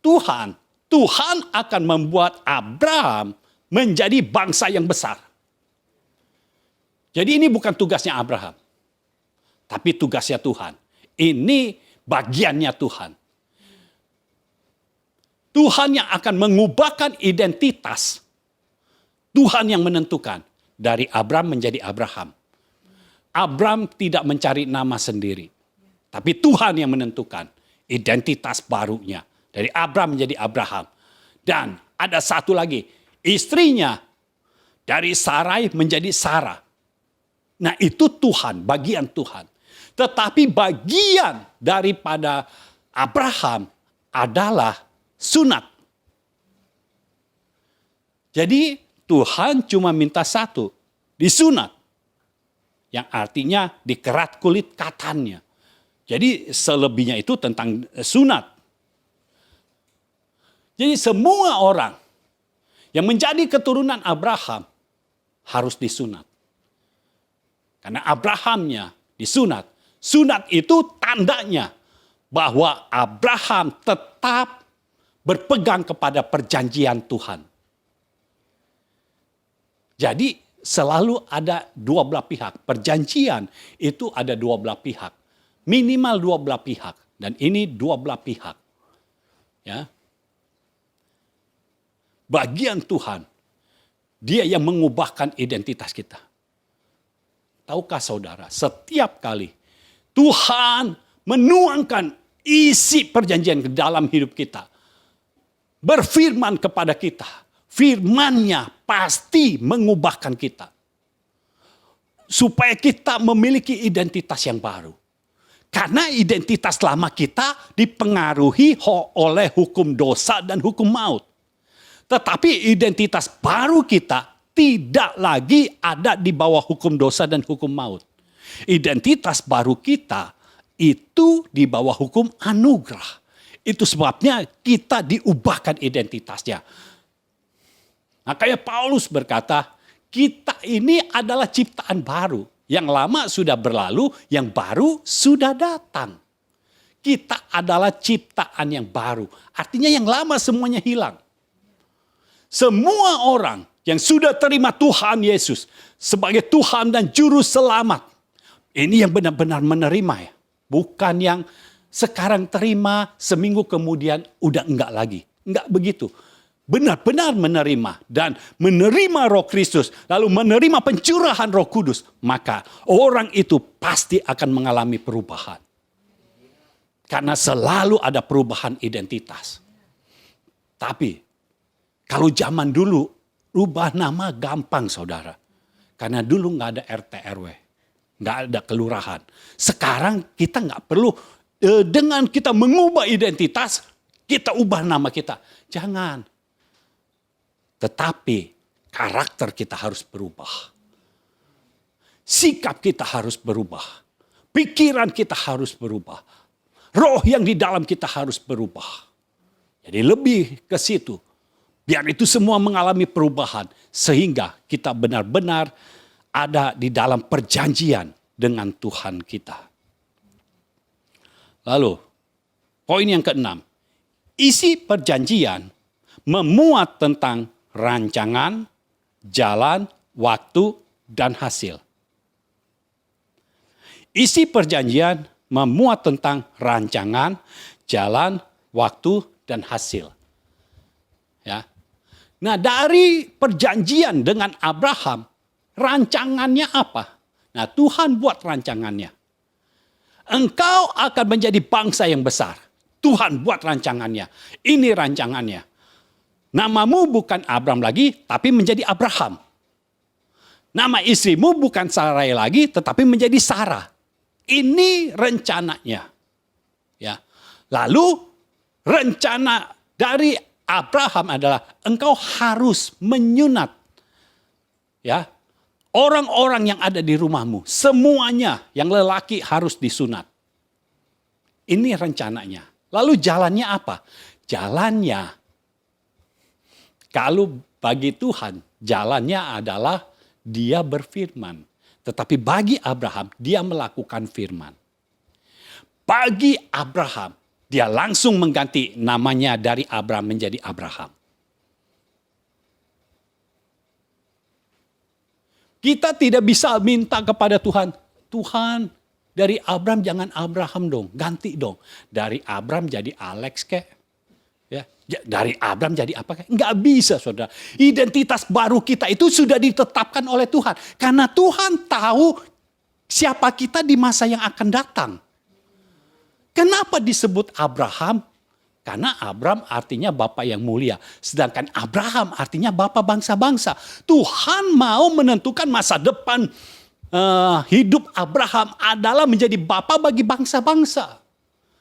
Tuhan, Tuhan akan membuat Abraham menjadi bangsa yang besar. Jadi ini bukan tugasnya Abraham, tapi tugasnya Tuhan. Ini bagiannya Tuhan. Tuhan yang akan mengubahkan identitas. Tuhan yang menentukan dari Abraham menjadi Abraham. Abraham tidak mencari nama sendiri, tapi Tuhan yang menentukan identitas barunya. Dari Abraham menjadi Abraham. Dan ada satu lagi, istrinya dari Sarai menjadi Sarah. Nah itu Tuhan, bagian Tuhan. Tetapi bagian daripada Abraham adalah sunat. Jadi Tuhan cuma minta satu, disunat. Yang artinya dikerat kulit katannya. Jadi selebihnya itu tentang sunat. Jadi semua orang yang menjadi keturunan Abraham harus disunat. Karena Abrahamnya disunat. Sunat itu tandanya bahwa Abraham tetap berpegang kepada perjanjian Tuhan. Jadi selalu ada dua belah pihak. Perjanjian itu ada dua belah pihak. Minimal dua belah pihak. Dan ini dua belah pihak. Ya. Bagian Tuhan, Dia yang mengubahkan identitas kita. Tahukah saudara, setiap kali Tuhan menuangkan isi perjanjian ke dalam hidup kita, berfirman kepada kita, firman-Nya pasti mengubahkan kita. Supaya kita memiliki identitas yang baru. Karena identitas lama kita dipengaruhi oleh hukum dosa dan hukum maut. Tetapi identitas baru kita tidak lagi ada di bawah hukum dosa dan hukum maut. Identitas baru kita itu di bawah hukum anugerah. Itu sebabnya kita diubahkan identitasnya. Makanya Paulus berkata, kita ini adalah ciptaan baru. Yang lama sudah berlalu, yang baru sudah datang. Kita adalah ciptaan yang baru. Artinya yang lama semuanya hilang. Semua orang yang sudah terima Tuhan Yesus sebagai Tuhan dan Juru Selamat. Ini yang benar-benar menerima ya. Bukan yang sekarang terima, seminggu kemudian udah enggak lagi. Enggak begitu. Benar-benar menerima dan menerima Roh Kristus. Lalu menerima pencurahan Roh Kudus. Maka orang itu pasti akan mengalami perubahan. Karena selalu ada perubahan identitas. Tapi kalau zaman dulu, rubah nama gampang saudara. Karena dulu nggak ada RT RW. Nggak ada kelurahan. Sekarang kita nggak perlu, dengan kita mengubah identitas, kita ubah nama kita. Jangan. Tetapi karakter kita harus berubah. Sikap kita harus berubah. Pikiran kita harus berubah. Roh yang di dalam kita harus berubah. Jadi lebih ke situ. Biar itu semua mengalami perubahan. Sehingga kita benar-benar ada di dalam perjanjian dengan Tuhan kita. Lalu, poin yang keenam. Isi perjanjian memuat tentang rancangan, jalan, waktu, dan hasil. Isi perjanjian memuat tentang rancangan, jalan, waktu, dan hasil. Ya. Nah, dari perjanjian dengan Abraham, rancangannya apa? Nah, Tuhan buat rancangannya. Engkau akan menjadi bangsa yang besar. Tuhan buat rancangannya. Ini rancangannya. Namamu bukan Abram lagi, tapi menjadi Abraham. Nama istrimu bukan Sarai lagi, tetapi menjadi Sarah. Ini rencananya. Ya. Lalu rencana dari Abraham adalah engkau harus menyunat. Ya. Orang-orang yang ada di rumahmu, semuanya yang lelaki harus disunat. Ini rencananya. Lalu jalannya apa? Jalannya, kalau bagi Tuhan, jalannya adalah dia berfirman. Tetapi bagi Abraham, dia melakukan firman. Bagi Abraham, dia langsung mengganti namanya dari Abram menjadi Abraham. Kita tidak bisa minta kepada Tuhan, Tuhan dari Abram jangan Abraham dong, ganti dong. Dari Abram jadi Alex kek. Ya, dari Abram jadi apa kek? Nggak bisa saudara. Identitas baru kita itu sudah ditetapkan oleh Tuhan. Karena Tuhan tahu siapa kita di masa yang akan datang. Kenapa disebut Abraham? Karena Abram artinya Bapa yang mulia. Sedangkan Abraham artinya Bapa bangsa-bangsa. Tuhan mau menentukan masa depan hidup Abraham adalah menjadi Bapa bagi bangsa-bangsa.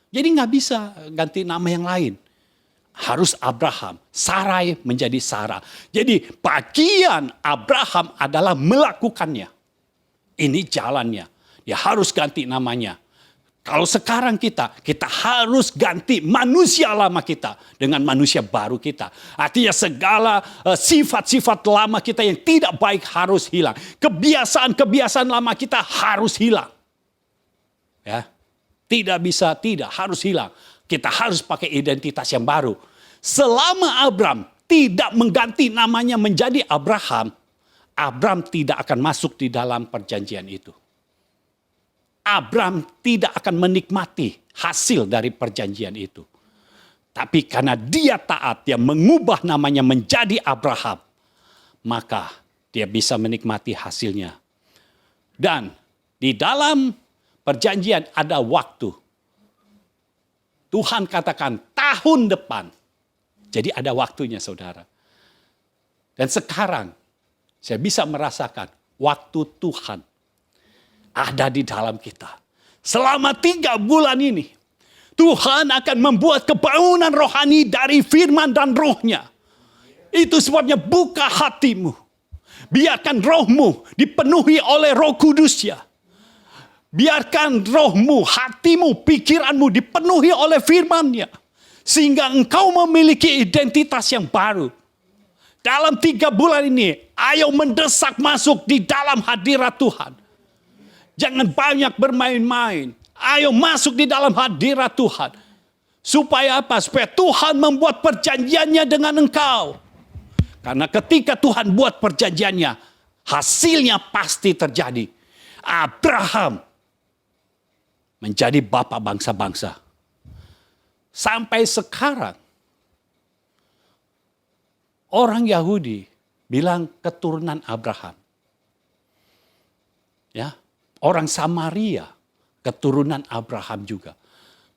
Jadi nggak bisa ganti nama yang lain. Harus Abraham. Sarai menjadi Sarah. Jadi bagian Abraham adalah melakukannya. Ini jalannya. Dia harus ganti namanya. Kalau sekarang kita harus ganti manusia lama kita dengan manusia baru kita. Artinya segala sifat-sifat lama kita yang tidak baik harus hilang. Kebiasaan-kebiasaan lama kita harus hilang. Ya, tidak harus hilang. Kita harus pakai identitas yang baru. Selama Abraham tidak mengganti namanya menjadi Abraham, Abraham tidak akan masuk di dalam perjanjian itu. Abraham tidak akan menikmati hasil dari perjanjian itu. Tapi karena dia taat, dia mengubah namanya menjadi Abraham, maka dia bisa menikmati hasilnya. Dan di dalam perjanjian ada waktu. Tuhan katakan tahun depan. Jadi ada waktunya, saudara. Dan sekarang saya bisa merasakan waktu Tuhan ada di dalam kita. Selama 3 bulan ini, Tuhan akan membuat kebangunan rohani dari firman dan rohnya. Itu sebabnya buka hatimu. Biarkan rohmu dipenuhi oleh Roh Kudus-Nya. Biarkan rohmu, hatimu, pikiranmu dipenuhi oleh firman-Nya. Sehingga engkau memiliki identitas yang baru. Dalam 3 bulan ini, ayo mendesak masuk di dalam hadirat Tuhan. Jangan banyak bermain-main. Ayo masuk di dalam hadirat Tuhan. Supaya apa? Supaya Tuhan membuat perjanjiannya dengan engkau. Karena ketika Tuhan buat perjanjiannya, hasilnya pasti terjadi. Abraham menjadi bapa bangsa-bangsa. Sampai sekarang, orang Yahudi bilang keturunan Abraham. Ya. Orang Samaria, keturunan Abraham juga.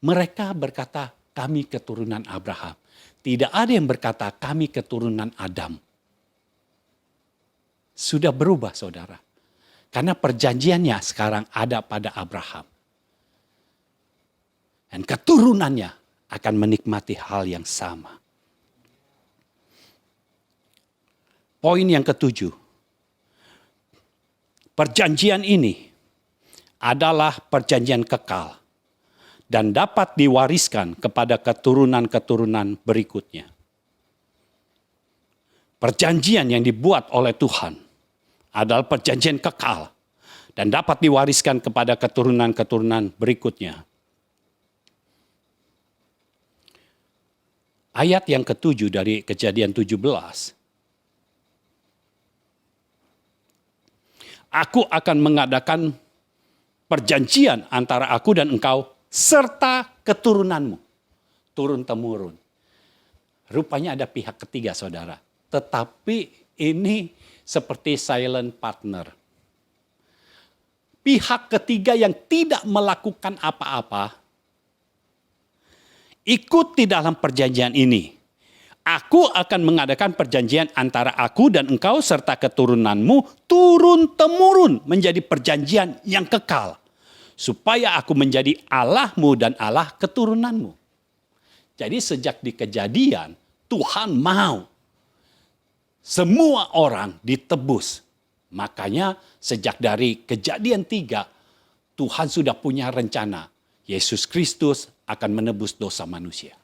Mereka berkata, kami keturunan Abraham. Tidak ada yang berkata, kami keturunan Adam. Sudah berubah, saudara. Karena perjanjiannya sekarang ada pada Abraham. Dan keturunannya akan menikmati hal yang sama. Poin yang ke-7. Perjanjian ini adalah perjanjian kekal dan dapat diwariskan kepada keturunan-keturunan berikutnya. Perjanjian yang dibuat oleh Tuhan adalah perjanjian kekal dan dapat diwariskan kepada keturunan-keturunan berikutnya. Ayat yang ke-7 dari Kejadian 17. Aku akan mengadakan perjanjian antara aku dan engkau serta keturunanmu. Turun-temurun. Rupanya ada pihak ketiga, saudara. Tetapi ini seperti silent partner. Pihak ketiga yang tidak melakukan apa-apa, ikut di dalam perjanjian ini. Aku akan mengadakan perjanjian antara aku dan engkau serta keturunanmu turun-temurun menjadi perjanjian yang kekal. Supaya aku menjadi Allahmu dan Allah keturunanmu. Jadi sejak di Kejadian, Tuhan mau semua orang ditebus. Makanya sejak dari Kejadian 3, Tuhan sudah punya rencana. Yesus Kristus akan menebus dosa manusia.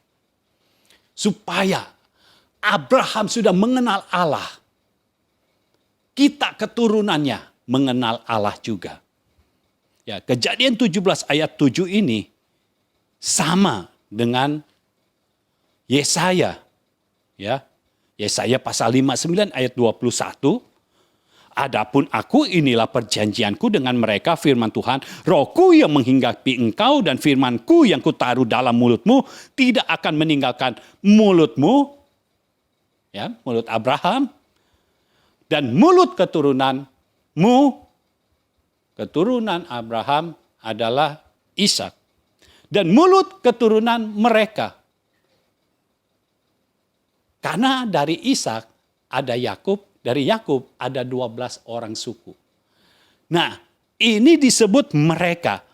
Supaya Abraham sudah mengenal Allah. Kita keturunannya mengenal Allah juga. Ya, Kejadian 17 ayat 7 ini sama dengan Yesaya. Ya, Yesaya pasal 59 ayat 21. Adapun aku, inilah perjanjianku dengan mereka, firman Tuhan, rohku yang menghinggapi engkau dan firmanku yang kutaruh dalam mulutmu tidak akan meninggalkan mulutmu, ya, mulut Abraham, dan mulut keturunanmu. Keturunan Abraham adalah Ishak, dan mulut keturunan mereka. Karena dari Ishak ada Yakub, dari Yakub ada 12 orang suku. Nah, ini disebut mereka.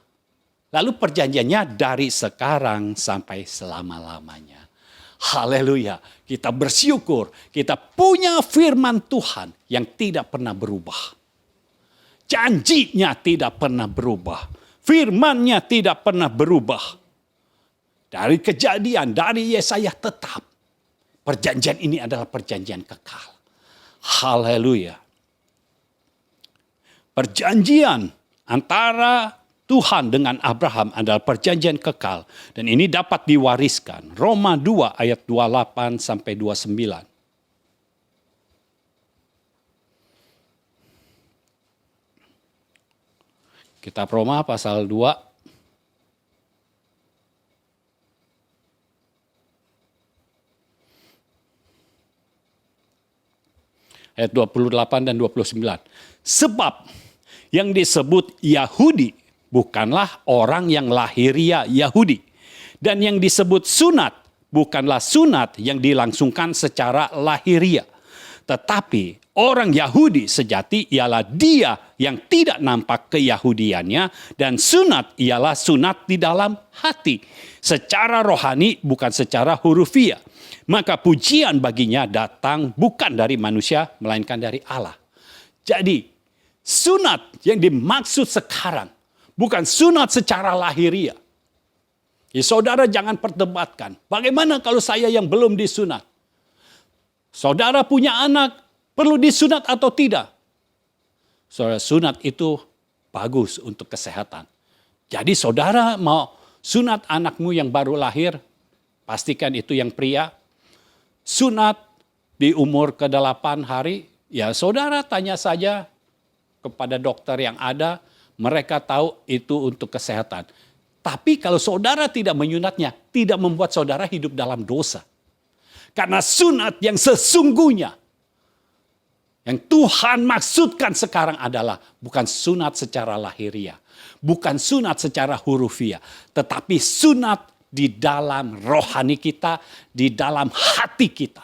Lalu perjanjiannya dari sekarang sampai selama-lamanya. Haleluya, kita bersyukur, kita punya firman Tuhan yang tidak pernah berubah. Janjinya tidak pernah berubah. Firman-Nya tidak pernah berubah. Dari Kejadian, dari Yesaya tetap. Perjanjian ini adalah perjanjian kekal. Haleluya. Perjanjian antara Tuhan dengan Abraham adalah perjanjian kekal. Dan ini dapat diwariskan. Roma 2 ayat 28 sampai 29. Kitab Roma pasal 2 ayat 28 dan 29. Sebab yang disebut Yahudi bukanlah orang yang lahiria Yahudi. Dan yang disebut sunat bukanlah sunat yang dilangsungkan secara lahiria. Tetapi orang Yahudi sejati ialah dia yang tidak nampak keyahudiannya, dan sunat ialah sunat di dalam hati, secara rohani bukan secara hurufiah. Maka pujian baginya datang bukan dari manusia, melainkan dari Allah. Jadi sunat yang dimaksud sekarang bukan sunat secara lahiriah. Ya, saudara jangan perdebatkan. Bagaimana kalau saya yang belum disunat? Saudara punya anak, perlu disunat atau tidak? Saudara, sunat itu bagus untuk kesehatan. Jadi saudara mau sunat anakmu yang baru lahir, pastikan itu yang pria. Sunat di umur ke-8 hari, ya saudara tanya saja kepada dokter yang ada, mereka tahu itu untuk kesehatan. Tapi kalau saudara tidak menyunatnya, tidak membuat saudara hidup dalam dosa. Karena sunat yang sesungguhnya, yang Tuhan maksudkan sekarang adalah bukan sunat secara lahiriah, bukan sunat secara hurufiah, tetapi sunat di dalam rohani kita, di dalam hati kita.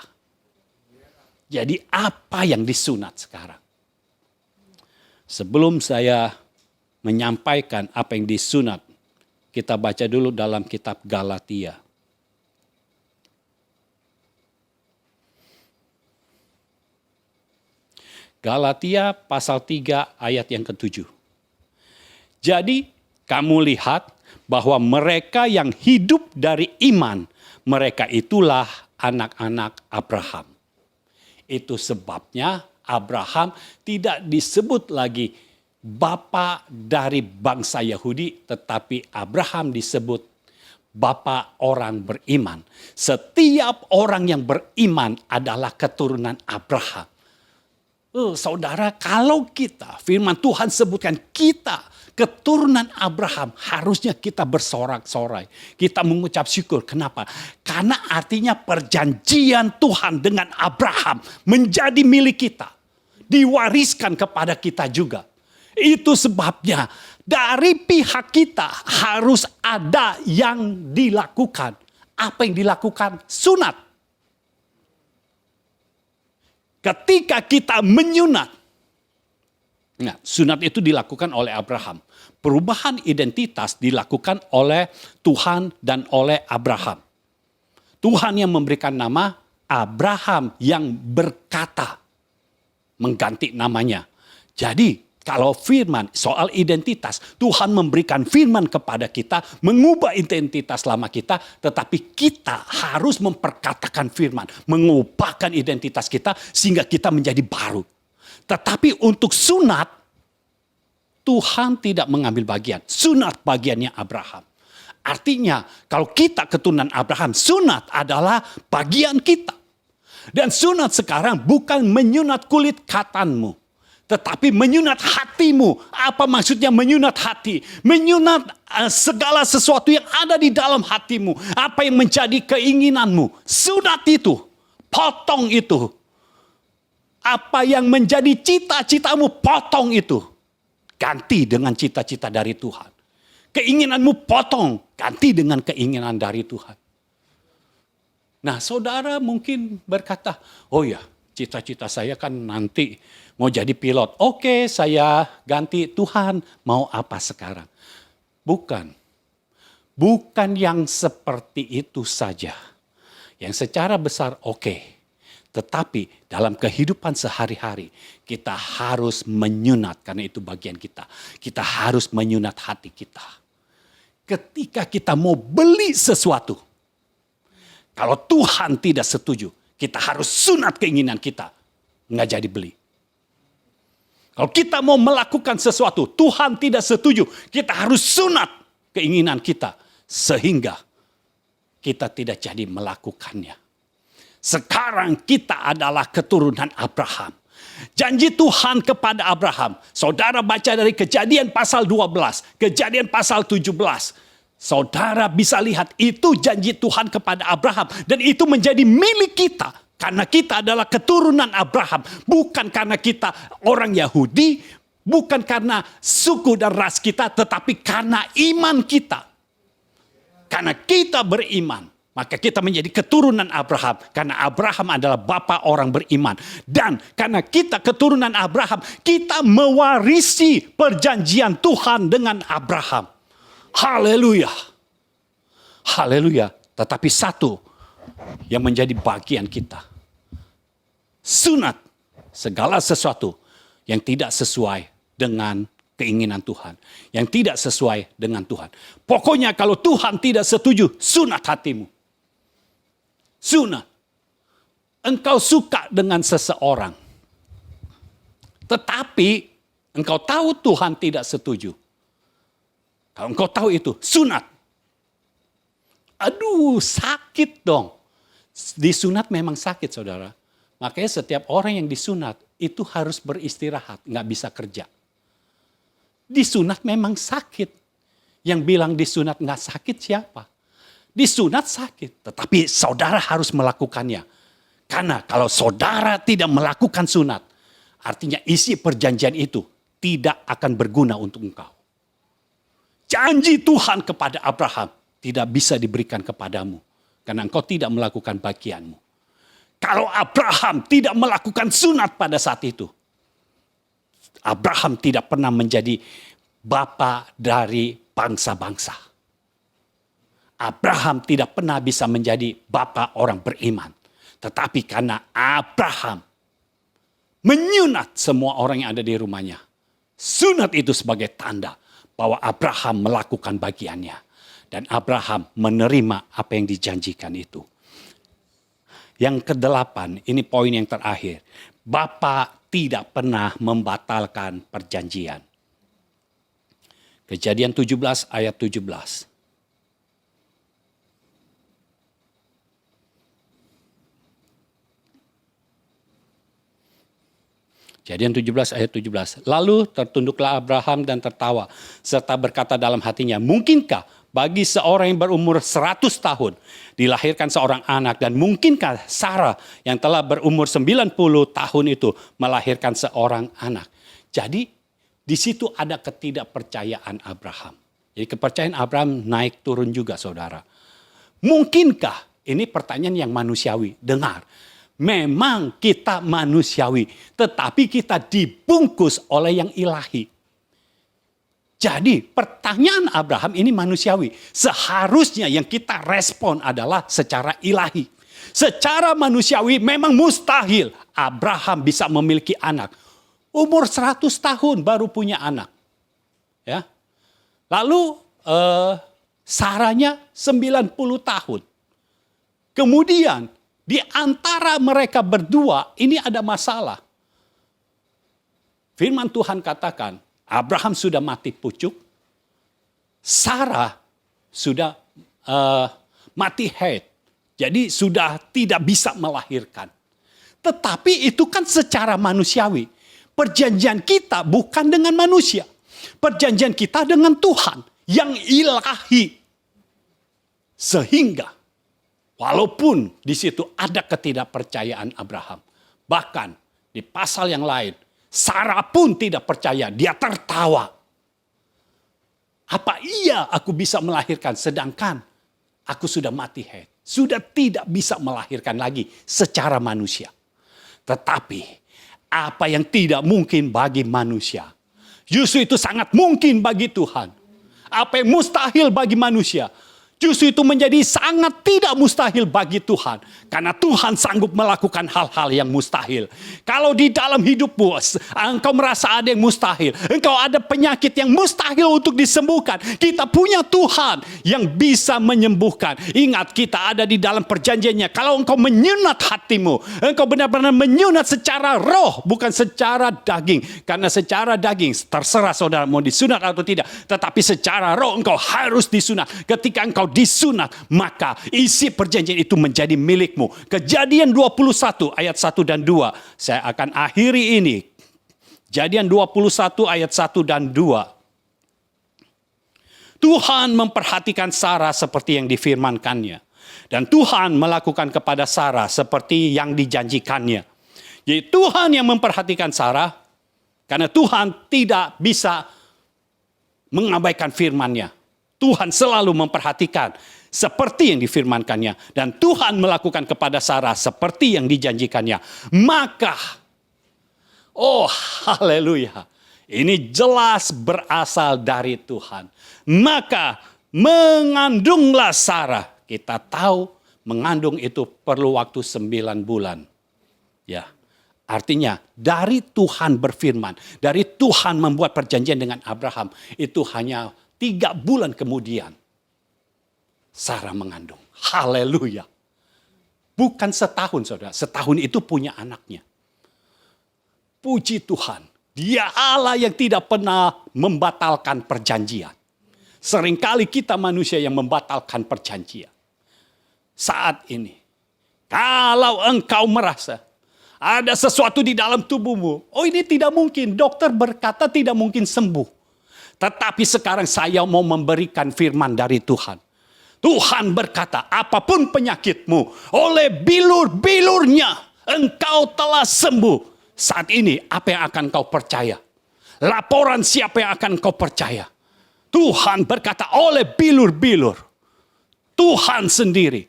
Jadi apa yang disunat sekarang? Sebelum saya menyampaikan apa yang disunat, kita baca dulu dalam kitab Galatia. Galatia pasal 3 ayat yang ke-7. Jadi kamu lihat bahwa mereka yang hidup dari iman, mereka itulah anak-anak Abraham. Itu sebabnya Abraham tidak disebut lagi bapa dari bangsa Yahudi, tetapi Abraham disebut bapa orang beriman. Setiap orang yang beriman adalah keturunan Abraham. Saudara, kalau kita, firman Tuhan sebutkan kita, keturunan Abraham, harusnya kita bersorak-sorai. Kita mengucap syukur. Kenapa? Karena artinya perjanjian Tuhan dengan Abraham menjadi milik kita. Diwariskan kepada kita juga. Itu sebabnya dari pihak kita harus ada yang dilakukan. Apa yang dilakukan? Sunat. Ketika kita menyunat, nah, sunat itu dilakukan oleh Abraham. Perubahan identitas dilakukan oleh Tuhan dan oleh Abraham. Tuhan yang memberikan nama, Abraham yang berkata, mengganti namanya. Jadi kalau firman soal identitas, Tuhan memberikan firman kepada kita, mengubah identitas lama kita, tetapi kita harus memperkatakan firman, mengubahkan identitas kita sehingga kita menjadi baru. Tetapi untuk sunat, Tuhan tidak mengambil bagian. Sunat bagiannya Abraham. Artinya kalau kita keturunan Abraham, sunat adalah bagian kita. Dan sunat sekarang bukan menyunat kulit katanmu, tetapi menyunat hatimu. Apa maksudnya menyunat hati? Menyunat segala sesuatu yang ada di dalam hatimu. Apa yang menjadi keinginanmu. Sunat itu. Potong itu. Apa yang menjadi cita-citamu, potong itu. Ganti dengan cita-cita dari Tuhan. Keinginanmu potong. Ganti dengan keinginan dari Tuhan. Nah, saudara mungkin berkata, oh ya, cita-cita saya kan nanti mau jadi pilot. Oke, saya ganti. Tuhan mau apa sekarang? Bukan. Bukan yang seperti itu saja. Yang secara besar oke. Tetapi dalam kehidupan sehari-hari kita harus menyunat, karena itu bagian kita. Kita harus menyunat hati kita. Ketika kita mau beli sesuatu, kalau Tuhan tidak setuju, kita harus sunat keinginan kita. Nggak jadi beli. Kalau kita mau melakukan sesuatu, Tuhan tidak setuju, kita harus sunat keinginan kita. Sehingga kita tidak jadi melakukannya. Sekarang kita adalah keturunan Abraham. Janji Tuhan kepada Abraham. Saudara baca dari Kejadian pasal 12, Kejadian pasal 17. Saudara bisa lihat itu janji Tuhan kepada Abraham. Dan itu menjadi milik kita. Karena kita adalah keturunan Abraham. Bukan karena kita orang Yahudi. Bukan karena suku dan ras kita. Tetapi karena iman kita. Karena kita beriman. Maka kita menjadi keturunan Abraham. Karena Abraham adalah bapa orang beriman. Dan karena kita keturunan Abraham, kita mewarisi perjanjian Tuhan dengan Abraham. Haleluya. Haleluya. Tetapi satu yang menjadi bagian kita. Sunat segala sesuatu yang tidak sesuai dengan keinginan Tuhan. Yang tidak sesuai dengan Tuhan. Pokoknya kalau Tuhan tidak setuju, sunat hatimu. Sunat. Engkau suka dengan seseorang. Tetapi engkau tahu Tuhan tidak setuju. Kalau engkau tahu itu, sunat. Aduh, sakit dong. Disunat memang sakit, saudara. Makanya setiap orang yang disunat itu harus beristirahat, nggak bisa kerja. Disunat memang sakit. Yang bilang disunat nggak sakit siapa? Disunat sakit, tetapi saudara harus melakukannya. Karena kalau saudara tidak melakukan sunat, artinya isi perjanjian itu tidak akan berguna untuk engkau. Janji Tuhan kepada Abraham tidak bisa diberikan kepadamu. Karena engkau tidak melakukan bagianmu. Kalau Abraham tidak melakukan sunat pada saat itu, Abraham tidak pernah menjadi bapa dari bangsa-bangsa. Abraham tidak pernah bisa menjadi bapa orang beriman. Tetapi karena Abraham menyunat semua orang yang ada di rumahnya. Sunat itu sebagai tanda bahwa Abraham melakukan bagiannya. Dan Abraham menerima apa yang dijanjikan itu. Yang ke-8, ini poin yang terakhir. Bapa tidak pernah membatalkan perjanjian. Kejadian 17 ayat 17. Kejadian 17 ayat 17. Lalu tertunduklah Abraham dan tertawa. Serta berkata dalam hatinya, mungkinkah bagi seorang yang berumur 100 tahun dilahirkan seorang anak? Dan mungkinkah Sarah yang telah berumur 90 tahun itu melahirkan seorang anak? Jadi di situ ada ketidakpercayaan Abraham. Jadi kepercayaan Abraham naik turun juga, saudara. Mungkinkah? Ini pertanyaan yang manusiawi. Dengar. Memang kita manusiawi, tetapi kita dibungkus oleh yang ilahi. Jadi pertanyaan Abraham ini manusiawi. Seharusnya yang kita respon adalah secara ilahi. Secara manusiawi memang mustahil Abraham bisa memiliki anak. Umur 100 tahun baru punya anak. Ya. Lalu Sarahnya 90 tahun. Kemudian di antara mereka berdua ini ada masalah. Firman Tuhan katakan, Abraham sudah mati pucuk. Sarah sudah mati haid. Jadi sudah tidak bisa melahirkan. Tetapi itu kan secara manusiawi. Perjanjian kita bukan dengan manusia. Perjanjian kita dengan Tuhan yang ilahi. Sehingga walaupun di situ ada ketidakpercayaan Abraham. Bahkan di pasal yang lain, Sarah pun tidak percaya, dia tertawa. Apa iya aku bisa melahirkan sedangkan aku sudah mati haid. Sudah tidak bisa melahirkan lagi secara manusia. Tetapi apa yang tidak mungkin bagi manusia, justru itu sangat mungkin bagi Tuhan. Apa yang mustahil bagi manusia, Justru itu menjadi sangat tidak mustahil bagi Tuhan. Karena Tuhan sanggup melakukan hal-hal yang mustahil. Kalau di dalam hidupmu, engkau merasa ada yang mustahil. Engkau ada penyakit yang mustahil untuk disembuhkan. Kita punya Tuhan yang bisa menyembuhkan. Ingat, kita ada di dalam perjanjiannya. Kalau engkau menyunat hatimu, engkau benar-benar menyunat secara roh, bukan secara daging. Karena secara daging, terserah saudara mau disunat atau tidak. Tetapi secara roh engkau harus disunat. Ketika engkau disunat, maka isi perjanjian itu menjadi milikmu. Kejadian 21 ayat 1 dan 2. Saya akan akhiri ini. Kejadian 21 ayat 1 dan 2. Tuhan memperhatikan Sarah seperti yang difirmankannya. Dan Tuhan melakukan kepada Sarah seperti yang dijanjikannya. Jadi Tuhan yang memperhatikan Sarah, karena Tuhan tidak bisa mengabaikan firman-Nya. Tuhan selalu memperhatikan seperti yang difirmankannya. Dan Tuhan melakukan kepada Sarah seperti yang dijanjikannya. Maka, oh haleluya, ini jelas berasal dari Tuhan. Maka mengandunglah Sarah. Kita tahu mengandung itu perlu waktu 9 bulan. Ya, artinya dari Tuhan berfirman, dari Tuhan membuat perjanjian dengan Abraham, itu hanya 3 bulan kemudian Sarah mengandung. Haleluya. Bukan setahun, saudara. Setahun itu punya anaknya. Puji Tuhan. Dia Allah yang tidak pernah membatalkan perjanjian. Seringkali kita manusia yang membatalkan perjanjian. Saat ini, kalau engkau merasa ada sesuatu di dalam tubuhmu, oh ini tidak mungkin, dokter berkata tidak mungkin sembuh. Tetapi sekarang saya mau memberikan firman dari Tuhan. Tuhan berkata, apapun penyakitmu, oleh bilur-bilurnya engkau telah sembuh. Saat ini apa yang akan kau percaya? Laporan siapa yang akan kau percaya? Tuhan berkata, oleh bilur-bilur Tuhan sendiri,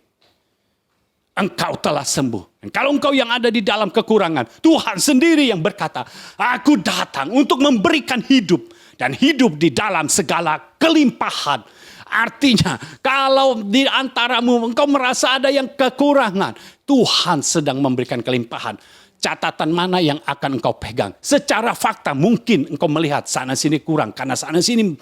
engkau telah sembuh. Dan kalau engkau yang ada di dalam kekurangan, Tuhan sendiri yang berkata, aku datang untuk memberikan hidup. Dan hidup di dalam segala kelimpahan. Artinya, kalau di antaramu engkau merasa ada yang kekurangan, Tuhan sedang memberikan kelimpahan. Catatan mana yang akan engkau pegang? Secara fakta mungkin engkau melihat sana sini kurang. Karena sana sini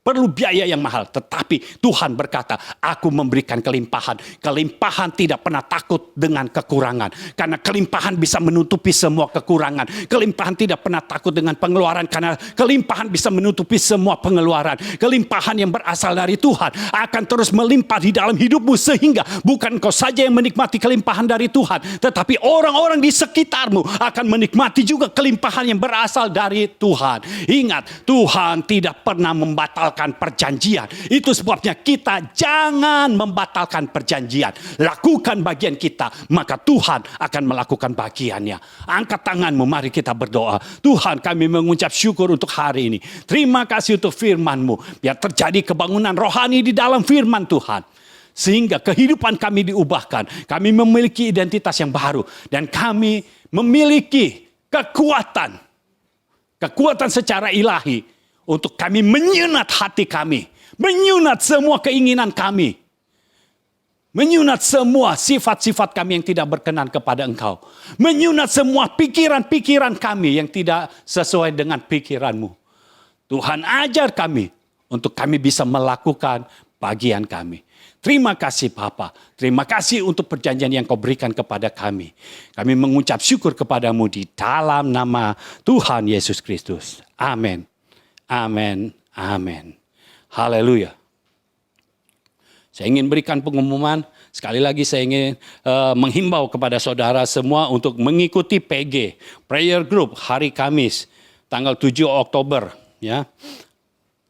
perlu biaya yang mahal. Tetapi Tuhan berkata, aku memberikan kelimpahan. Kelimpahan tidak pernah takut dengan kekurangan. Karena kelimpahan bisa menutupi semua kekurangan. Kelimpahan tidak pernah takut dengan pengeluaran. Karena kelimpahan bisa menutupi semua pengeluaran. Kelimpahan yang berasal dari Tuhan akan terus melimpah di dalam hidupmu. Sehingga bukan kau saja yang menikmati kelimpahan dari Tuhan. Tetapi orang-orang di sekitarmu akan menikmati juga kelimpahan yang berasal dari Tuhan. Ingat, Tuhan tidak pernah membatalkan perjanjian. Itu sebabnya kita jangan membatalkan perjanjian. Lakukan bagian kita, maka Tuhan akan melakukan bagiannya. Angkat tanganmu, mari kita berdoa. Tuhan, kami mengucap syukur untuk hari ini. Terima kasih untuk firman-Mu. Biar terjadi kebangunan rohani di dalam firman Tuhan. Sehingga kehidupan kami diubahkan. Kami memiliki identitas yang baru. Dan kami memiliki kekuatan. Kekuatan secara ilahi. Untuk kami menyunat hati kami. Menyunat semua keinginan kami. Menyunat semua sifat-sifat kami yang tidak berkenan kepada Engkau. Menyunat semua pikiran-pikiran kami yang tidak sesuai dengan pikiran-Mu. Tuhan ajar kami untuk kami bisa melakukan bagian kami. Terima kasih Bapa. Terima kasih untuk perjanjian yang Kau berikan kepada kami. Kami mengucap syukur kepadamu di dalam nama Tuhan Yesus Kristus. Amin. Amin, amin. Haleluya. Saya ingin berikan pengumuman. Sekali lagi saya ingin menghimbau kepada saudara semua untuk mengikuti PG, Prayer Group, hari Kamis, tanggal 7 Oktober. Ya.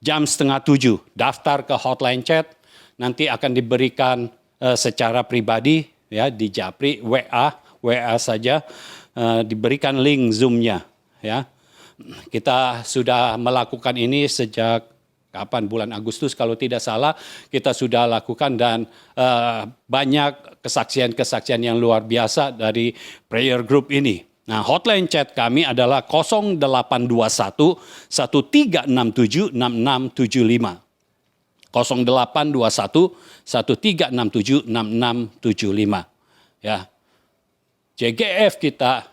Jam 6:30. Daftar ke hotline chat. Nanti akan diberikan secara pribadi, ya, di Japri, WA saja. Diberikan link Zoom-nya. Ya. Kita sudah melakukan ini sejak kapan? Bulan Agustus kalau tidak salah kita sudah lakukan dan banyak kesaksian-kesaksian yang luar biasa dari prayer group ini. Nah, hotline chat kami adalah 0821 1367 6675. 0821 1367 6675. Ya. JGF kita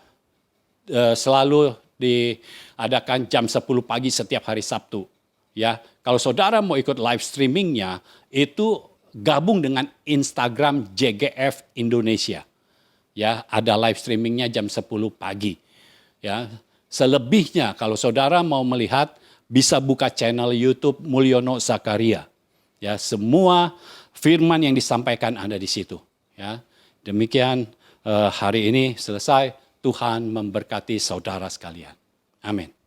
selalu diadakan jam 10 pagi setiap hari Sabtu. Ya, kalau saudara mau ikut live streamingnya, itu gabung dengan Instagram JGF Indonesia. Ya, ada live streamingnya jam 10 pagi. Ya, selebihnya kalau saudara mau melihat bisa buka channel YouTube Mulyono Zakaria. Ya, semua firman yang disampaikan ada di situ. Ya, demikian hari ini selesai. Tuhan memberkati saudara sekalian. Amin.